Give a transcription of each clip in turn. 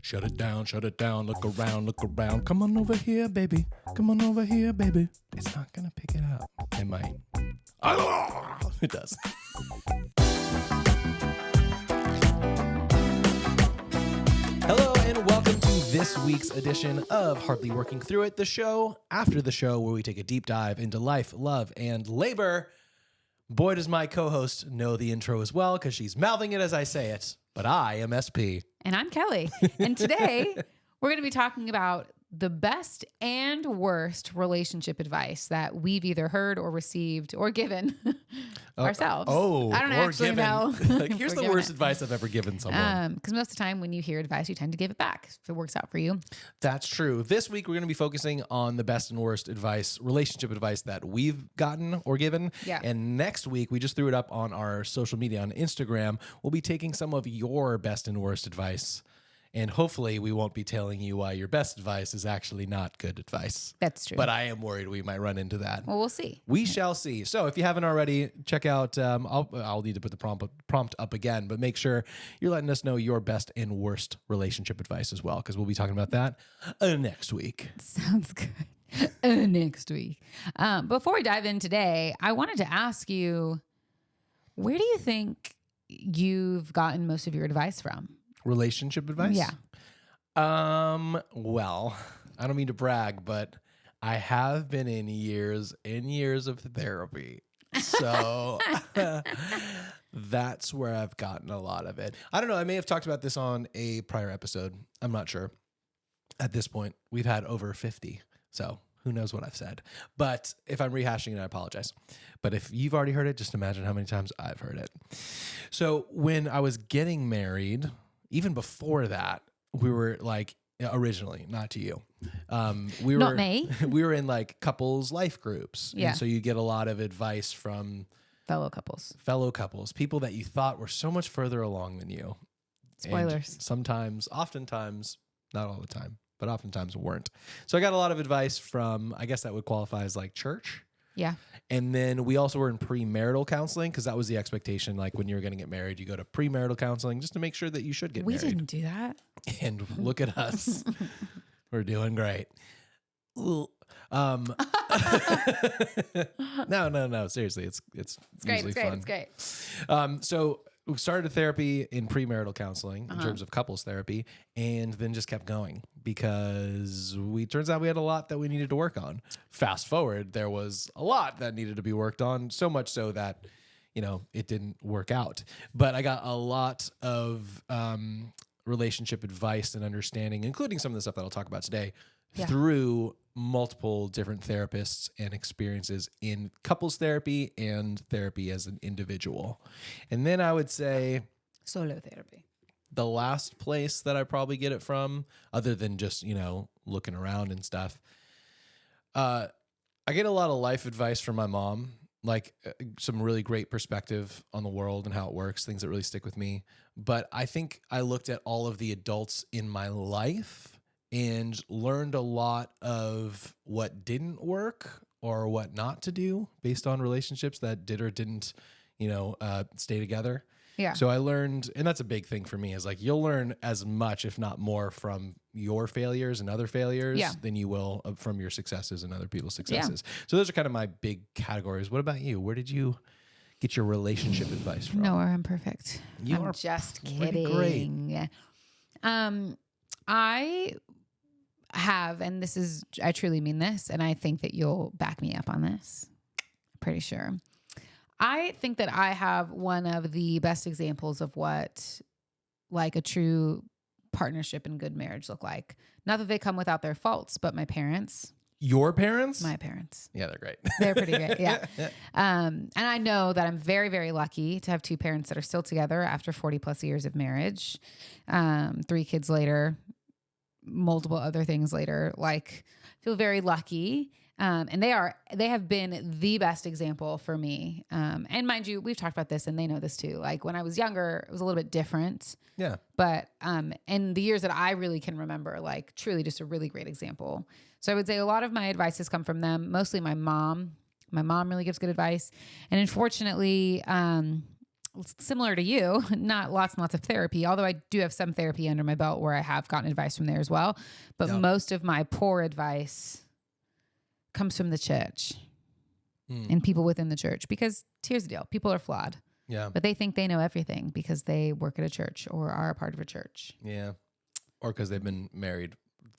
Shut it down, look around. Come on over here, baby. Come on over here, baby. It's not gonna pick it up. It might. It does. Hello and welcome to this week's edition of Hardly Working Through It, the show after the show where we take a deep dive into life, love, and labor. Boy, does my co-host know the intro as well because she's mouthing it as I say it. But I am SP. And I'm Kelly. And today we're going to be talking about the best and worst relationship advice that we've either heard or received or given ourselves. I don't actually know. Like, here's the worst advice I've ever given someone. Because most of the time when you hear advice, you tend to give it back if it works out for you. That's true. This week, we're going to be focusing on the best and worst advice, relationship advice that we've gotten or given. Yeah. And next week, we just threw it up on our social media on Instagram. We'll be taking some of your best and worst advice. And hopefully we won't be telling you why your best advice is actually not good advice. That's true. But I am worried we might run into that. Well, we'll see. We shall see. So if you haven't already, check out, I'll need to put the prompt up again, but make sure you're letting us know your best and worst relationship advice as well, because we'll be talking about that next week. Sounds good. Next week. Before we dive in today, I wanted to ask you, where do you think you've gotten most of your advice from? Relationship advice? Yeah. Well, I don't mean to brag, but I have been in years and years of therapy. So that's where I've gotten a lot of it. I don't know. I may have talked about this on a prior episode. I'm not sure. At this point, we've had over 50. So who knows what I've said. But if I'm rehashing it, I apologize. But if you've already heard it, just imagine how many times I've heard it. So when I was getting married, even before that, we were like, originally, not to you. We were Not me. We were in like couples life groups. Yeah. And so you get a lot of advice from Fellow couples. people that you thought were so much further along than you. Spoilers. And sometimes, oftentimes, not all the time, but oftentimes weren't. So I got a lot of advice from, I guess that would qualify as like church. Yeah. And then we also were in premarital counseling because that was the expectation. Like when you're going to get married, you go to premarital counseling just to make sure that you should get married. We didn't do that. And look at us. We're doing great. No. Seriously, it's great. usually It's great. fun. It's great. So we started therapy in premarital counseling in terms of couples therapy, and then just kept going because turns out we had a lot that we needed to work on. Fast forward, there was a lot that needed to be worked on, so much so that, it didn't work out. But I got a lot of relationship advice and understanding, including some of the stuff that I'll talk about today, through multiple different therapists and experiences in couples therapy and therapy as an individual. And then I would say Solo therapy. the last place that I probably get it from, other than just, looking around and stuff, I get a lot of life advice from my mom, like some really great perspective on the world and how it works, things that really stick with me. But I think I looked at all of the adults in my life and learned a lot of what didn't work or what not to do based on relationships that did or didn't, stay together. Yeah. So I learned, and that's a big thing for me, is like you'll learn as much, if not more, from your failures and other failures than you will from your successes and other people's successes. So those are kind of my big categories. What about you? Where did you get your relationship advice from? Nowhere. I'm perfect. You are just pretty kidding. I have, and I truly mean this, and I think that you'll back me up on this. Pretty sure. I think that I have one of the best examples of what like a true partnership and good marriage look like. Not that they come without their faults, but my parents. Your parents? My parents. Yeah, they're great. They're pretty great. Yeah. And I know that I'm very, very lucky to have two parents that are still together after 40 plus years of marriage. 3 kids later, multiple other things later, like feel very lucky. And they have been the best example for me. And mind you, we've talked about this and they know this too. Like when I was younger, it was a little bit different. Yeah. But, in the years that I really can remember, like truly just a really great example. So I would say a lot of my advice has come from them, mostly my mom. My mom really gives good advice. And unfortunately, similar to you, not lots and lots of therapy, although I do have some therapy under my belt where I have gotten advice from there as well. But most of my poor advice comes from the church and people within the church, because here's the deal. People are flawed. Yeah. But they think they know everything because they work at a church or are a part of a church. Yeah. Or because they've been married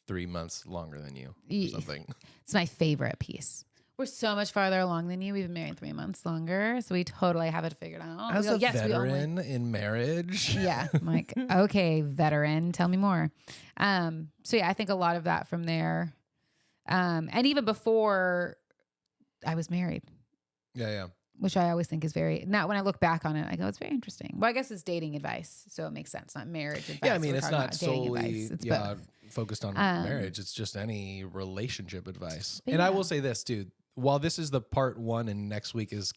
3 months longer than you or something. It's my favorite piece. We're so much farther along than you. We've been married 3 months longer. So we totally have it figured out. As a veteran in marriage. Yeah. I'm like, okay, veteran, tell me more. So yeah, I think a lot of that from there. And even before I was married. Yeah. Which I always think is now when I look back on it, I go, it's very interesting. Well, I guess it's dating advice. So it makes sense. Not marriage advice. Yeah. I mean, it's not solely focused on marriage. It's just any relationship advice. And yeah. I will say this too, while this is the part 1 and next week is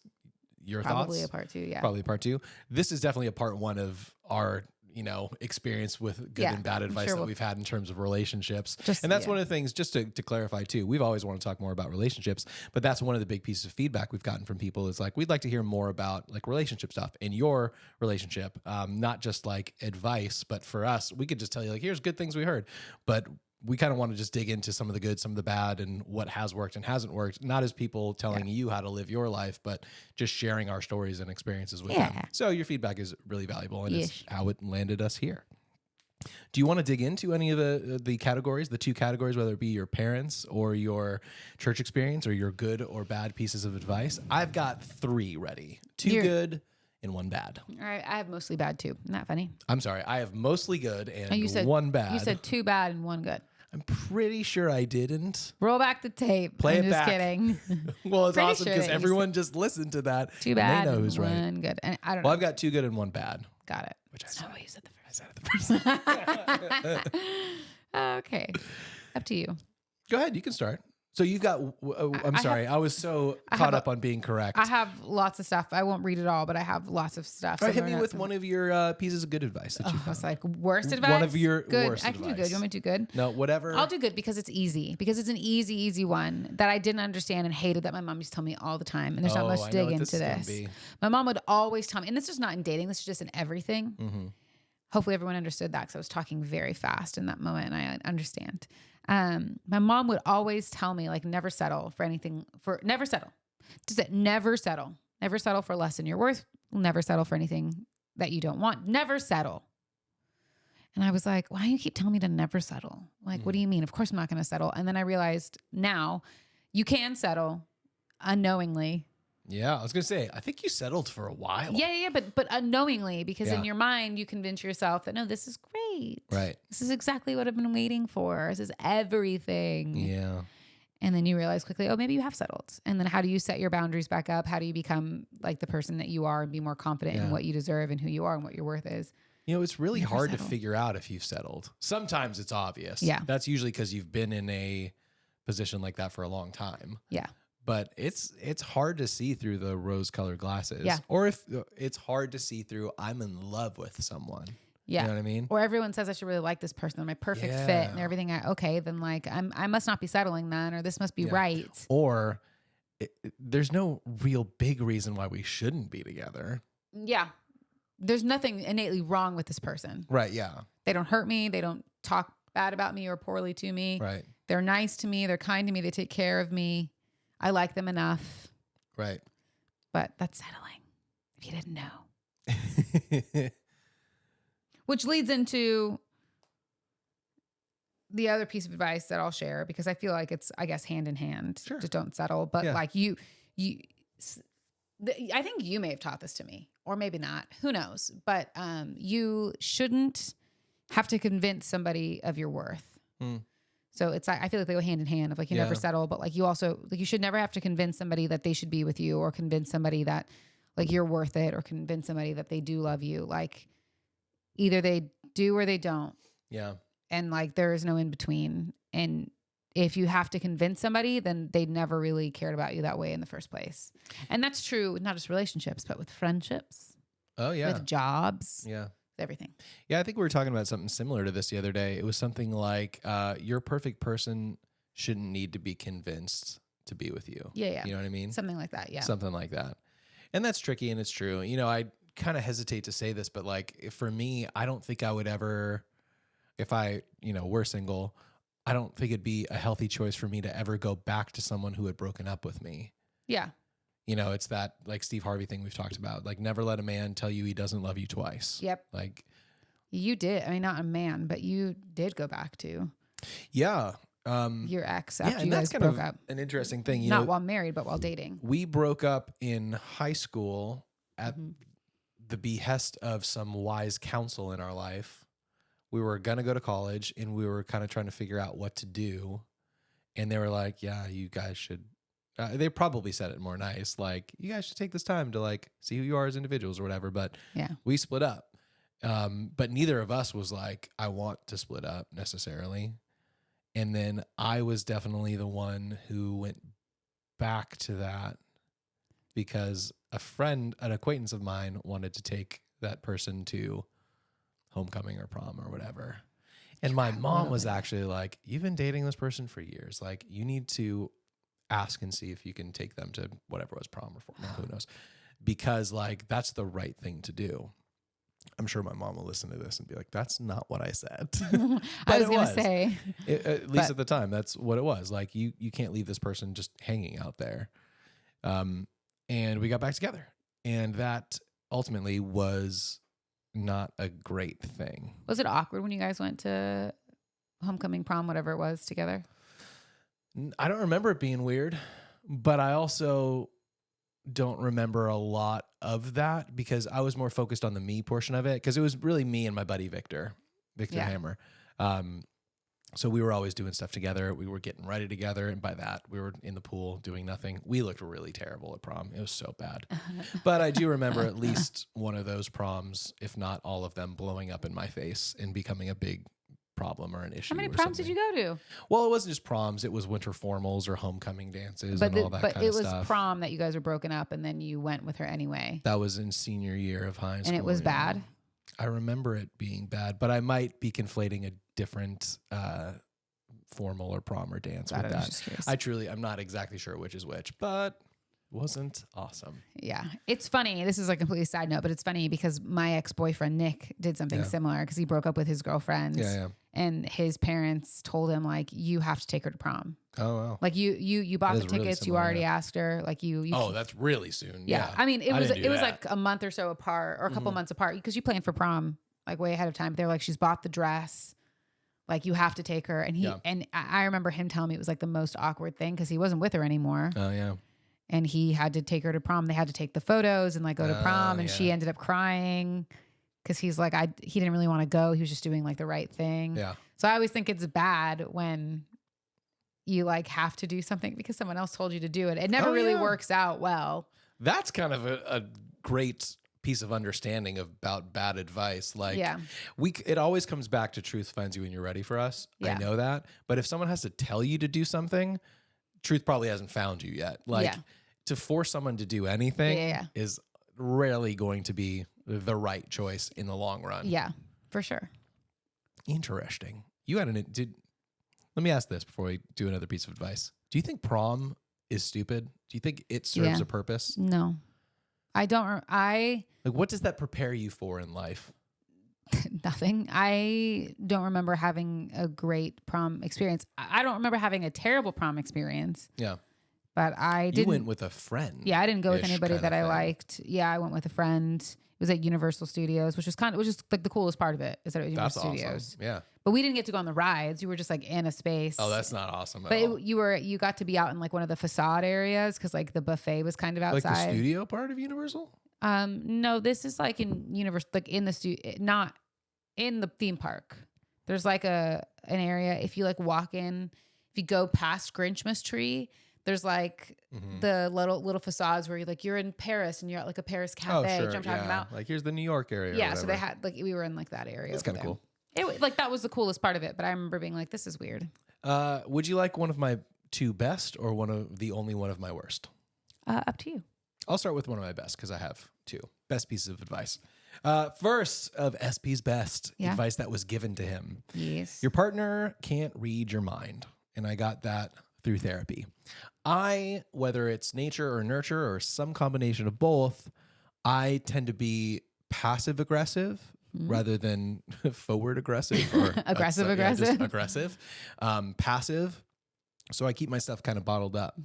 your probably thoughts. A part 2. Yeah. Probably part 2. This is definitely a part 1 of our, experience with good and bad advice that we've had in terms of relationships. And that's one of the things, just to clarify too, we've always wanted to talk more about relationships, but that's one of the big pieces of feedback we've gotten from people is like, we'd like to hear more about like relationship stuff in your relationship. Not just like advice, but for us, we could just tell you like, here's good things we heard, but we kind of want to just dig into some of the good, some of the bad, and what has worked and hasn't worked, not as people telling you how to live your life, but just sharing our stories and experiences with them. So your feedback is really valuable, and it's how it landed us here. Do you want to dig into any of the categories, the 2 categories, whether it be your parents or your church experience or your good or bad pieces of advice? I've got 3 ready. 2 good and 1 bad. All right, I have mostly bad too. Isn't that funny? I'm sorry. I have mostly good and you said, 1 bad. You said 2 bad and 1 good. I'm pretty sure I didn't. Roll back the tape. Play I'm it just back. kidding. Well, it's Pretty awesome because everyone just listened to that. 2 bad and they know who's and right. 1 good. And I don't know. Well, I've got 2 good and 1 bad. Got it. Which That's not what you said the first. I said it the first. Okay. Up to you. Go ahead. You can start. So you've got, I'm sorry. I was so caught up on being correct. I have lots of stuff. I won't read it all, but I have lots of stuff. All right, hit me with one of your pieces of good advice that you found. It's like worst advice? One of your good. worst I can advice. do good. You want me to do good? No, whatever. I'll do good because it's easy. Because it's an easy one that I didn't understand and hated that my mom used to tell me all the time. And there's not much to dig into this. My mom would always tell me, and this is not in dating, this is just in everything. Mm-hmm. Hopefully everyone understood that because I was talking very fast in that moment and I understand. My mom would always tell me like, never settle for anything, never settle. Just that never settle. Never settle for less than you're worth. Never settle for anything that you don't want. Never settle. And I was like, why do you keep telling me to never settle? Like, what do you mean? Of course I'm not going to settle. And then I realized now you can settle unknowingly. Yeah, I was going to say, I think you settled for a while. Yeah, but unknowingly, because in your mind, you convince yourself that, no, this is great. Right. This is exactly what I've been waiting for. This is everything. Yeah. And then you realize quickly, oh, maybe you have settled. And then how do you set your boundaries back up? How do you become like the person that you are and be more confident in what you deserve and who you are and what your worth is? You know, it's really hard to figure out if you've settled. Sometimes it's obvious. Yeah. That's usually because you've been in a position like that for a long time. Yeah. But it's hard to see through the rose-colored glasses. Yeah. Or if it's hard to see through, I'm in love with someone. Yeah. You know what I mean? Or everyone says I should really like this person. They're my perfect fit and everything. Okay, then like I must not be settling then, or this must be right. Or there's no real big reason why we shouldn't be together. Yeah. There's nothing innately wrong with this person. Right, yeah. They don't hurt me. They don't talk bad about me or poorly to me. Right. They're nice to me. They're kind to me. They take care of me. I like them enough. Right. But that's settling, if you didn't know. Which leads into the other piece of advice that I'll share, because I feel like it's, I guess, hand in hand. Sure. Just don't settle. But like I think you may have taught this to me, or maybe not. Who knows? But you shouldn't have to convince somebody of your worth. So it's, I feel like they go hand in hand of like, you never settle, but like you also, like you should never have to convince somebody that they should be with you, or convince somebody that like you're worth it, or convince somebody that they do love you. Like either they do or they don't. Yeah. And like, there is no in between. And if you have to convince somebody, then they never really cared about you that way in the first place. And that's true with not just relationships, but with friendships. Oh yeah. With jobs. Yeah. Everything. Yeah, I think we were talking about something similar to this the other day. It was something like your perfect person shouldn't need to be convinced to be with you. Yeah, yeah. You know what I mean? Something like that, yeah. Something like that. And that's tricky and it's true. You know, I kind of hesitate to say this, but like for me, I don't think I would ever, if I, were single, I don't think it'd be a healthy choice for me to ever go back to someone who had broken up with me. Yeah. It's that like Steve Harvey thing we've talked about. Like never let a man tell you he doesn't love you twice. Yep. Like you did. I mean, not a man, but you did go back to your ex after you that's guys kind broke of up. an interesting thing. Not while married, but while dating. We broke up in high school at the behest of some wise counsel in our life. We were going to go to college and we were kind of trying to figure out what to do. And they were like, yeah, you guys should, they probably said it more nice. Like, you guys should take this time to like see who you are as individuals or whatever. But we split up. But neither of us was like, I want to split up necessarily. And then I was definitely the one who went back to that because an acquaintance of mine wanted to take that person to homecoming or prom or whatever. And my mom was actually like, you've been dating this person for years. Like, you need to ask and see if you can take them to whatever was prom or who knows. Because like, that's the right thing to do. I'm sure my mom will listen to this and be like, that's not what I said. I was going to say. At least at the time, that's what it was. Like, you can't leave this person just hanging out there. And we got back together. And that ultimately was not a great thing. Was it awkward when you guys went to homecoming, prom, whatever it was together? I don't remember it being weird, but I also don't remember a lot of that because I was more focused on the me portion of it because it was really me and my buddy Victor Hammer. So we were always doing stuff together. We were getting ready together. And by that, we were in the pool doing nothing. We looked really terrible at prom. It was so bad. But I do remember at least one of those proms, if not all of them, blowing up in my face and becoming a big problem or an issue. How many proms did you go to? Well, it wasn't just proms. It was winter formals or homecoming dances and all that kind of stuff. But it was prom that you guys were broken up and then you went with her anyway. That was in senior year of high school. And it was bad? I remember it being bad, but I might be conflating a different formal or prom or dance with that. I'm not exactly sure which is which, but it wasn't awesome. Yeah. It's funny. This is a completely side note, but it's funny because my ex-boyfriend, Nick, did something similar because he broke up with his girlfriend. Yeah. And his parents told him, like, you have to take her to prom. Oh, wow. Like, you bought the tickets. Really similar, you already asked her. Like, you. Oh, that's really soon. Yeah. I mean, it was like a month or so apart or a couple months apart because you planned for prom like way ahead of time. But they're like, she's bought the dress. Like, you have to take her. And and I remember him telling me it was like the most awkward thing because he wasn't with her anymore. Oh, yeah. And he had to take her to prom. They had to take the photos and like go to prom. And she ended up crying because he's like, he didn't really want to go. He was just doing like the right thing. Yeah. So I always think it's bad when you like have to do something because someone else told you to do it. It never really works out well. That's kind of a great piece of understanding about bad advice. Like it always comes back to truth finds you when you're ready for us. I know that. But if someone has to tell you to do something, truth probably hasn't found you yet. Like to force someone to do anything is rarely going to be the right choice in the long run. Yeah, for sure. Interesting. Let me ask this before we do another piece of advice. Do you think prom is stupid? Do you think it serves a purpose? No. I don't. Like, what does that prepare you for in life? Nothing. I don't remember having a great prom experience. I don't remember having a terrible prom experience. Yeah. But I didn't. You went with a friend. Yeah, I didn't go with anybody that I liked. Yeah, I went with a friend. It was at Universal Studios, which is like the coolest part of it is that it was Universal Studios. Awesome. Yeah. But we didn't get to go on the rides. You were just like in a space. Oh, that's not awesome. But you got to be out in like one of the facade areas because like the buffet was kind of outside. Like the studio part of Universal? No, this is like in Universal, like in the studio, not in the theme park. There's like an area. If you like walk in, if you go past Grinchmas Tree, there's like the little facades where you're in Paris and you're at like a Paris cafe. Oh, sure. You know what I'm talking about? Like here's the New York area. Yeah. So they had like, we were in like that area. That's kind of cool. Like that was the coolest part of it. But I remember being like, this is weird. Would you like one of my two best or only one of my worst? Up to you. I'll start with one of my best because I have two best pieces of advice. First of SP's best advice that was given to him. Yes. Your partner can't read your mind. And I got that through therapy. Whether it's nature or nurture or some combination of both, I tend to be passive aggressive rather than forward aggressive or Aggressive yeah, aggressive. just aggressive. Passive. So I keep my stuff kind of bottled up.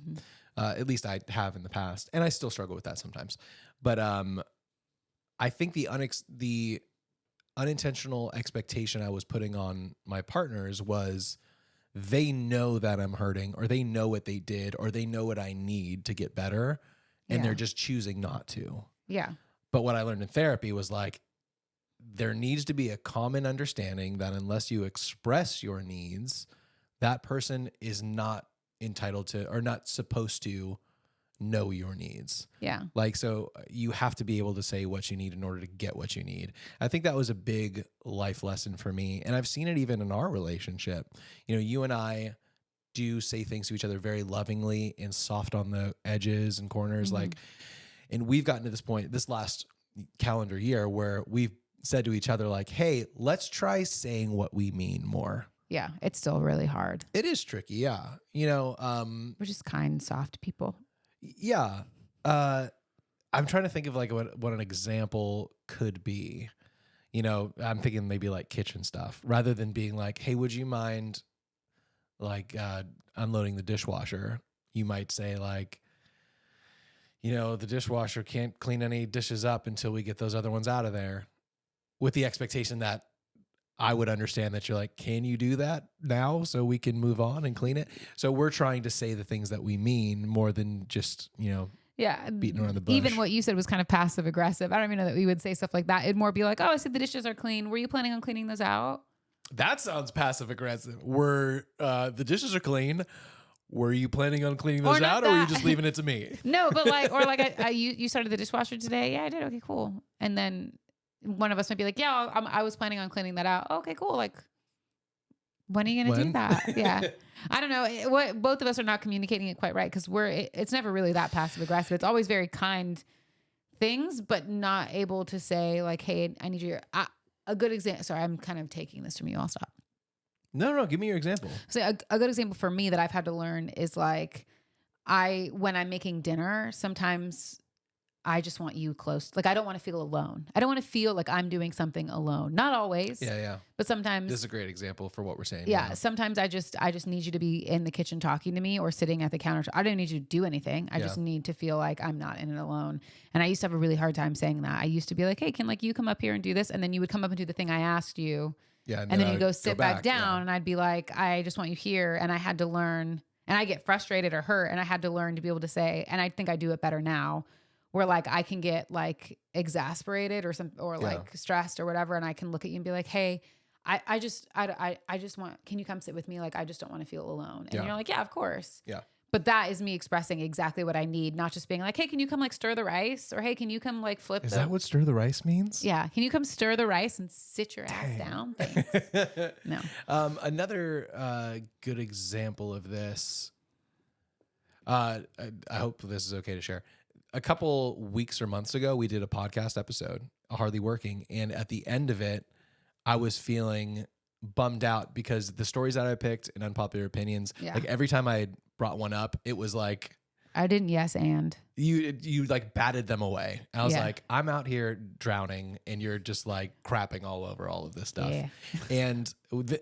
At least I have in the past, and I still struggle with that sometimes. But I think the unintentional expectation I was putting on my partners was they know that I'm hurting, or they know what they did, or they know what I need to get better, and they're just choosing not to. Yeah. But what I learned in therapy was like, there needs to be a common understanding that unless you express your needs, that person is not entitled to or not supposed to know your needs. Yeah. Like, so you have to be able to say what you need in order to get what you need. I think that was a big life lesson for me. And I've seen it even in our relationship. You know, you and I do say things to each other very lovingly and soft on the edges and corners. Like, and we've gotten to this point this last calendar year where we've said to each other, like, hey, let's try saying what we mean more. Yeah. It's still really hard. It is tricky. Yeah. You know, We're just kind, soft people. yeah. I'm trying to think of like what an example could be. You know, I'm thinking maybe like kitchen stuff rather than being like, hey, would you mind like unloading the dishwasher? You might say like, you know, the dishwasher can't clean any dishes up until we get those other ones out of there, with the expectation that I would understand that you're like, can you do that now so we can move on and clean it? So we're trying to say the things that we mean more than just, you know, beating around the bush. Even what you said was kind of passive aggressive. I don't even know that we would say stuff like that. It'd more be like, oh, I said the dishes are clean. Were you planning on cleaning those out? That sounds passive aggressive. Were the dishes are clean? Were you planning on cleaning those out, or were you just leaving it to me? No, but like, or like, you started the dishwasher today? Yeah, I did. Okay, cool. And then one of us might be like, yeah, I was planning on cleaning that out. Okay, cool. Like, when are you going to do that? Yeah. I don't know. What both of us are not communicating it quite right, because it's never really that passive aggressive. It's always very kind things, but not able to say like, hey, I need your, a good example. Sorry, I'm kind of taking this from you. I'll stop. No, give me your example. So a good example for me that I've had to learn is like, when I'm making dinner, sometimes I just want you close. Like, I don't want to feel alone. I don't want to feel like I'm doing something alone. Not always. Yeah. But sometimes. This is a great example for what we're saying. Yeah. Sometimes I just need you to be in the kitchen talking to me or sitting at the counter. I don't need you to do anything. I just need to feel like I'm not in it alone. And I used to have a really hard time saying that. I used to be like, hey, can like you come up here and do this? And then you would come up and do the thing I asked you. Yeah. And then you go sit back down, and I'd be like, I just want you here. And I had to learn, and I get frustrated or hurt, and I had to learn to be able to say, and I think I do it better now, where like I can get like exasperated or like stressed or whatever. And I can look at you and be like, hey, I just want, can you come sit with me? Like, I just don't want to feel alone. And you're like, yeah, of course. Yeah. But that is me expressing exactly what I need, not just being like, hey, can you come like stir the rice? Or hey, can you come like flip Is that what stir the rice means? Yeah. Can you come stir the rice and sit your ass down? Thanks. No. Another good example of this, I hope this is okay to share. A couple weeks or months ago, we did a podcast episode, Hardly Working. And at the end of it, I was feeling bummed out because the stories that I picked and unpopular opinions, like every time I brought one up, it was like, I didn't you like batted them away. And I was like, I'm out here drowning and you're just like crapping all over all of this stuff. Yeah. And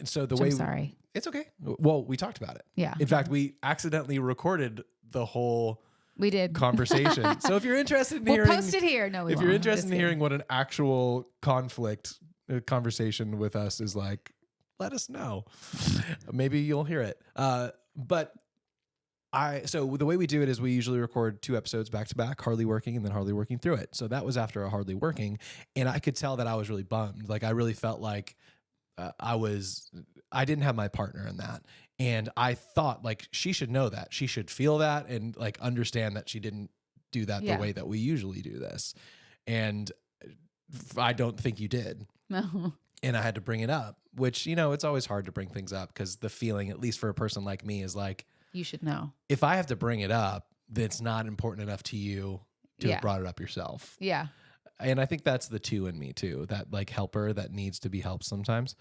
so the way, I'm sorry. It's okay. Well, we talked about it. Yeah. In fact, we accidentally recorded the whole conversation. So if you're interested in hearing, post it here. No, if you're interested in hearing what an actual conversation with us is like, let us know. Maybe you'll hear it. But so the way we do it is we usually record 2 episodes back to back, Hardly Working and then Hardly Working Through It. So that was after a Hardly Working, and I could tell that I was really bummed. Like, I really felt like I didn't have my partner in that. And I thought like she should know that, she should feel that, and like understand that she didn't do that the way that we usually do this. And I don't think you did. No. And I had to bring it up, which, you know, it's always hard to bring things up because the feeling, at least for a person like me, is like, you should know. If I have to bring it up, then it's not important enough to you to have brought it up yourself. Yeah. And I think that's the 2 in me too, that like helper that needs to be helped sometimes.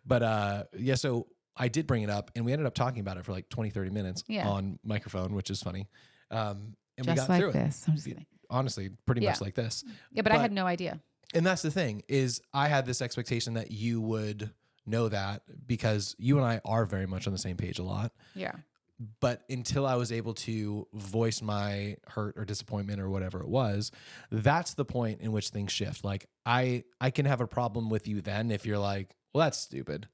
But so I did bring it up, and we ended up talking about it for like 20, 30 minutes on microphone, which is funny. And just we got like through this. it. I'm just kidding. honestly pretty much like this. Yeah, but I had no idea. And that's the thing is I had this expectation that you would know that because you and I are very much on the same page a lot. Yeah. But until I was able to voice my hurt or disappointment or whatever it was, that's the point in which things shift. Like I can have a problem with you then if you're like, well, that's stupid.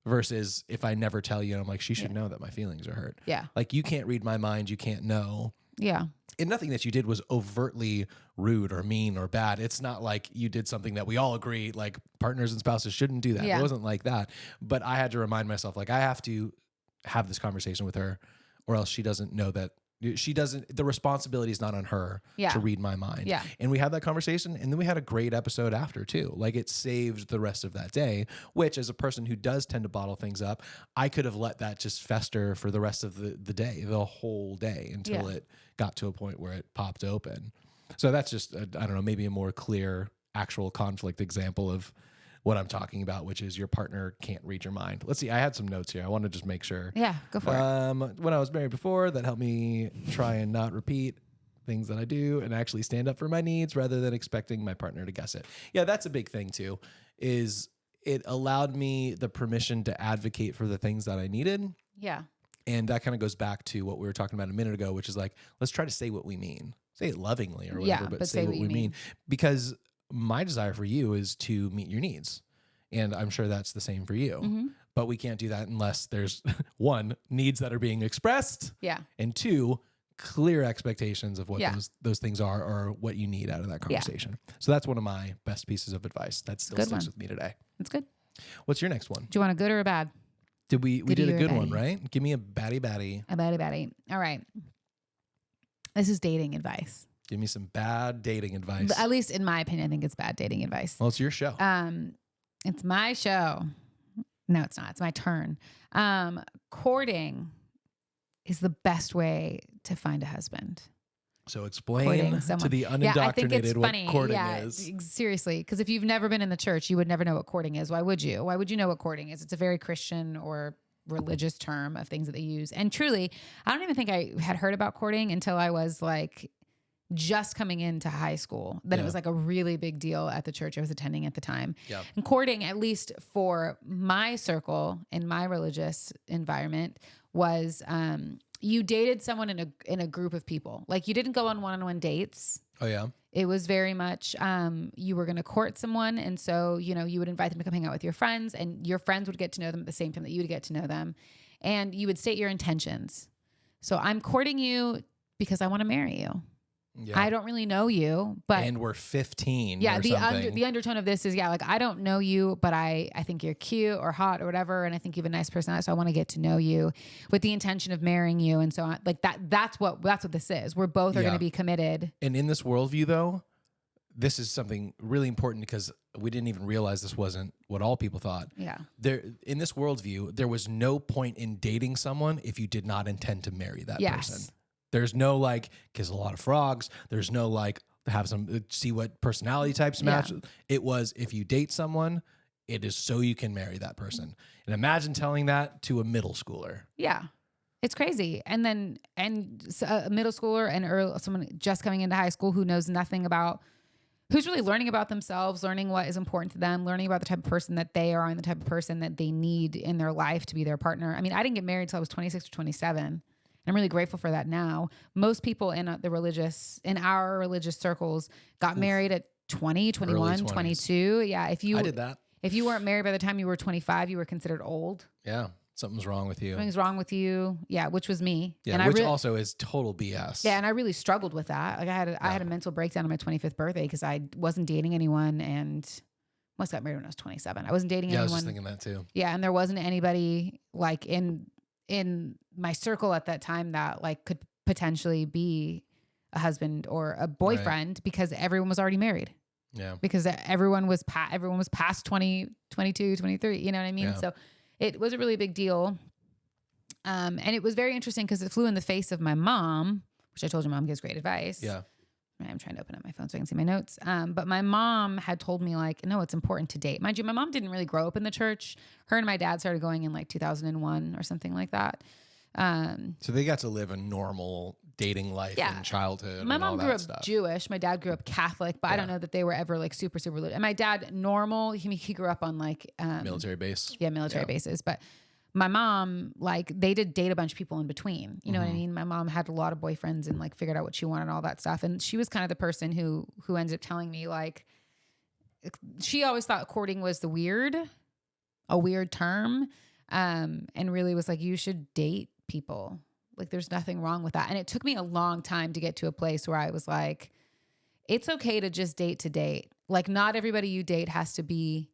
Versus if I never tell you, and I'm like, she should know that my feelings are hurt. Yeah. Like you can't read my mind. You can't know. Yeah. And nothing that you did was overtly rude or mean or bad. It's not like you did something that we all agree, like partners and spouses shouldn't do that. Yeah. It wasn't like that. But I had to remind myself, like, I have to have this conversation with her or else she doesn't know that the responsibility is not on her to read my mind. Yeah. And we had that conversation and then we had a great episode after too. Like it saved the rest of that day, which as a person who does tend to bottle things up, I could have let that just fester for the rest of the day, the whole day until it got to a point where it popped open. So that's just, I don't know, maybe a more clear actual conflict example of what I'm talking about, which is your partner can't read your mind. Let's see. I had some notes here. I want to just make sure. Yeah, go for it. When I was married before, that helped me try and not repeat things that I do and actually stand up for my needs rather than expecting my partner to guess it. Yeah, that's a big thing too, is it allowed me the permission to advocate for the things that I needed. Yeah. And that kind of goes back to what we were talking about a minute ago, which is like, let's try to say what we mean. Say it lovingly or whatever, but say what we mean. Because my desire for you is to meet your needs. And I'm sure that's the same for you. Mm-hmm. But we can't do that unless there's one, needs that are being expressed. Yeah. And two, clear expectations of what those things are or what you need out of that conversation. Yeah. So that's one of my best pieces of advice that still sticks with me today. That's good. What's your next one? Do you want a good or a bad? We did a good one, right? Give me a baddie. A baddie. All right. This is dating advice. Give me some bad dating advice. At least in my opinion, I think it's bad dating advice. Well, it's your show. It's my show. No, it's not. It's my turn. Courting is the best way to find a husband. So explain to the unindoctrinated what courting is. Seriously, because if you've never been in the church, you would never know what courting is. Why would you? Why would you know what courting is? It's a very Christian or religious term of things that they use. And truly, I don't even think I had heard about courting until I was like just coming into high school. Then it was like a really big deal at the church I was attending at the time. Yeah. And courting, at least for my circle in my religious environment, was you dated someone in a group of people. Like you didn't go on one-on-one dates. Oh yeah. It was very much you were going to court someone, and so you would invite them to come hang out with your friends, and your friends would get to know them at the same time that you would get to know them, and you would state your intentions. So I'm courting you because I want to marry you. Yeah. I don't really know you, but and we're 15. Yeah, or the undertone of this is like I don't know you, but I think you're cute or hot or whatever, and I think you have a nice personality, so I want to get to know you with the intention of marrying you, and so on. Like that's what this is. We're both are going to be committed. And in this worldview, though, this is something really important because we didn't even realize this wasn't what all people thought. Yeah. In this worldview, there was no point in dating someone if you did not intend to marry that person. There's no like kiss a lot of frogs. There's no like have some see what personality types match. Yeah. It was if you date someone, it is so you can marry that person. And imagine telling that to a middle schooler. Yeah, it's crazy. And a middle schooler and someone just coming into high school who knows nothing about, who's really learning about themselves, learning what is important to them, learning about the type of person that they are and the type of person that they need in their life to be their partner. I mean, I didn't get married till I was 26 or 27. I'm really grateful for that now. Most people in our religious circles got married at 20, 21, 22. Yeah. I did that. If you weren't married by the time you were 25, you were considered old. Yeah. Something's wrong with you. Something's wrong with you. Yeah. Which was me. Yeah. And which also is total BS. Yeah. And I really struggled with that. Like I had a mental breakdown on my 25th birthday because I wasn't dating anyone and almost got married when I was 27. I wasn't dating anyone. Yeah. I was just thinking that too. Yeah. And there wasn't anybody like in my circle at that time that like could potentially be a husband or a boyfriend because everyone was already married. Yeah. Because everyone was past 20, 22, 23, you know what I mean? Yeah. So it was a really big deal. And it was very interesting because it flew in the face of my mom, which I told you mom gives great advice. Yeah. I'm trying to open up my phone so I can see my notes. But my mom had told me like, no, it's important to date. Mind you, my mom didn't really grow up in the church. Her and my dad started going in like 2001 or something like that. So they got to live a normal dating life Yeah. and childhood My and all mom grew that up stuff. Jewish. My dad grew up Catholic, but I don't know that they were ever like super, super religious. And my dad, normal, he grew up on like Military base. Yeah, military bases. But my mom, like, they did date a bunch of people in between. You know what I mean? My mom had a lot of boyfriends and like figured out what she wanted and all that stuff. And she was kind of the person who ended up telling me, like, she always thought courting was a weird term. And really was like, you should date people. Like, there's nothing wrong with that. And it took me a long time to get to a place where I was like, it's okay to just date to date. Like, not everybody you date has to be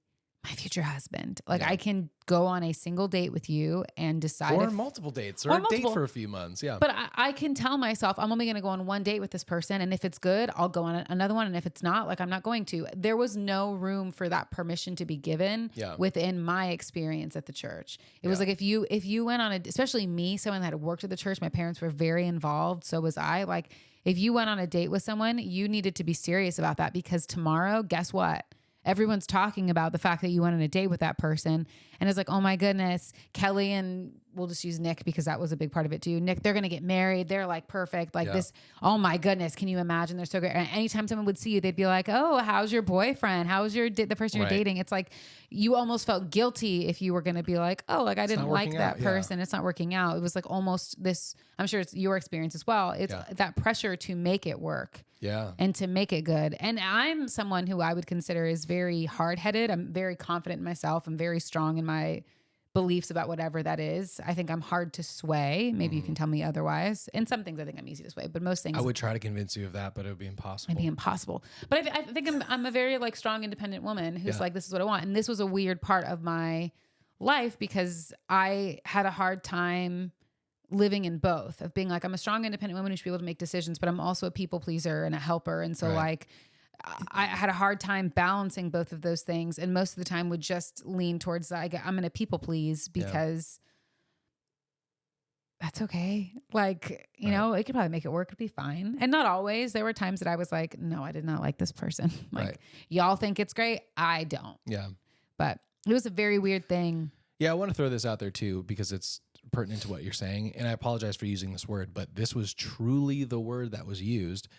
my future husband. Like, I can go on a single date with you and decide, or multiple dates, or a date for a few months. Yeah. But I can tell myself I'm only going to go on one date with this person. And if it's good, I'll go on another one. And if it's not, like, I'm not going to. There was no room for that permission to be given within my experience at the church. It was like, if you went on especially me, someone that had worked at the church, my parents were very involved. So was I. Like, if you went on a date with someone, you needed to be serious about that, because tomorrow, guess what? Everyone's talking about the fact that you went on a date with that person. And it's like, oh my goodness, Kellie and we'll just use Nick because that was a big part of it too. Nick, they're going to get married. They're like perfect. Like this. Oh my goodness. Can you imagine? They're so great. And anytime someone would see you, they'd be like, oh, how's your boyfriend? How's the person you're dating? It's like, you almost felt guilty if you were going to be like, oh, like I didn't like that person. It's not working out. It was like almost this, I'm sure it's your experience as well. It's that pressure to make it work. Yeah. And to make it good. And I'm someone who I would consider is very hard-headed. I'm very confident in myself. I'm very strong in my beliefs about whatever that is. I think I'm hard to sway. Maybe you can tell me otherwise. In some things, I think I'm easy to sway, but most things I would try to convince you of that, but it would be impossible. It'd be impossible. But I think I'm a very like strong, independent woman who's like, this is what I want. And this was a weird part of my life because I had a hard time living in both, of being like, I'm a strong, independent woman who should be able to make decisions, but I'm also a people pleaser and a helper. And so like, I had a hard time balancing both of those things. And most of the time would just lean towards, like, I'm going to people please because that's okay. Like, you know, it could probably make it work. It'd be fine. And not always. There were times that I was like, no, I did not like this person. Like, y'all think it's great. I don't. Yeah. But it was a very weird thing. Yeah. I want to throw this out there too, because it's pertinent to what you're saying. And I apologize for using this word, but this was truly the word that was used.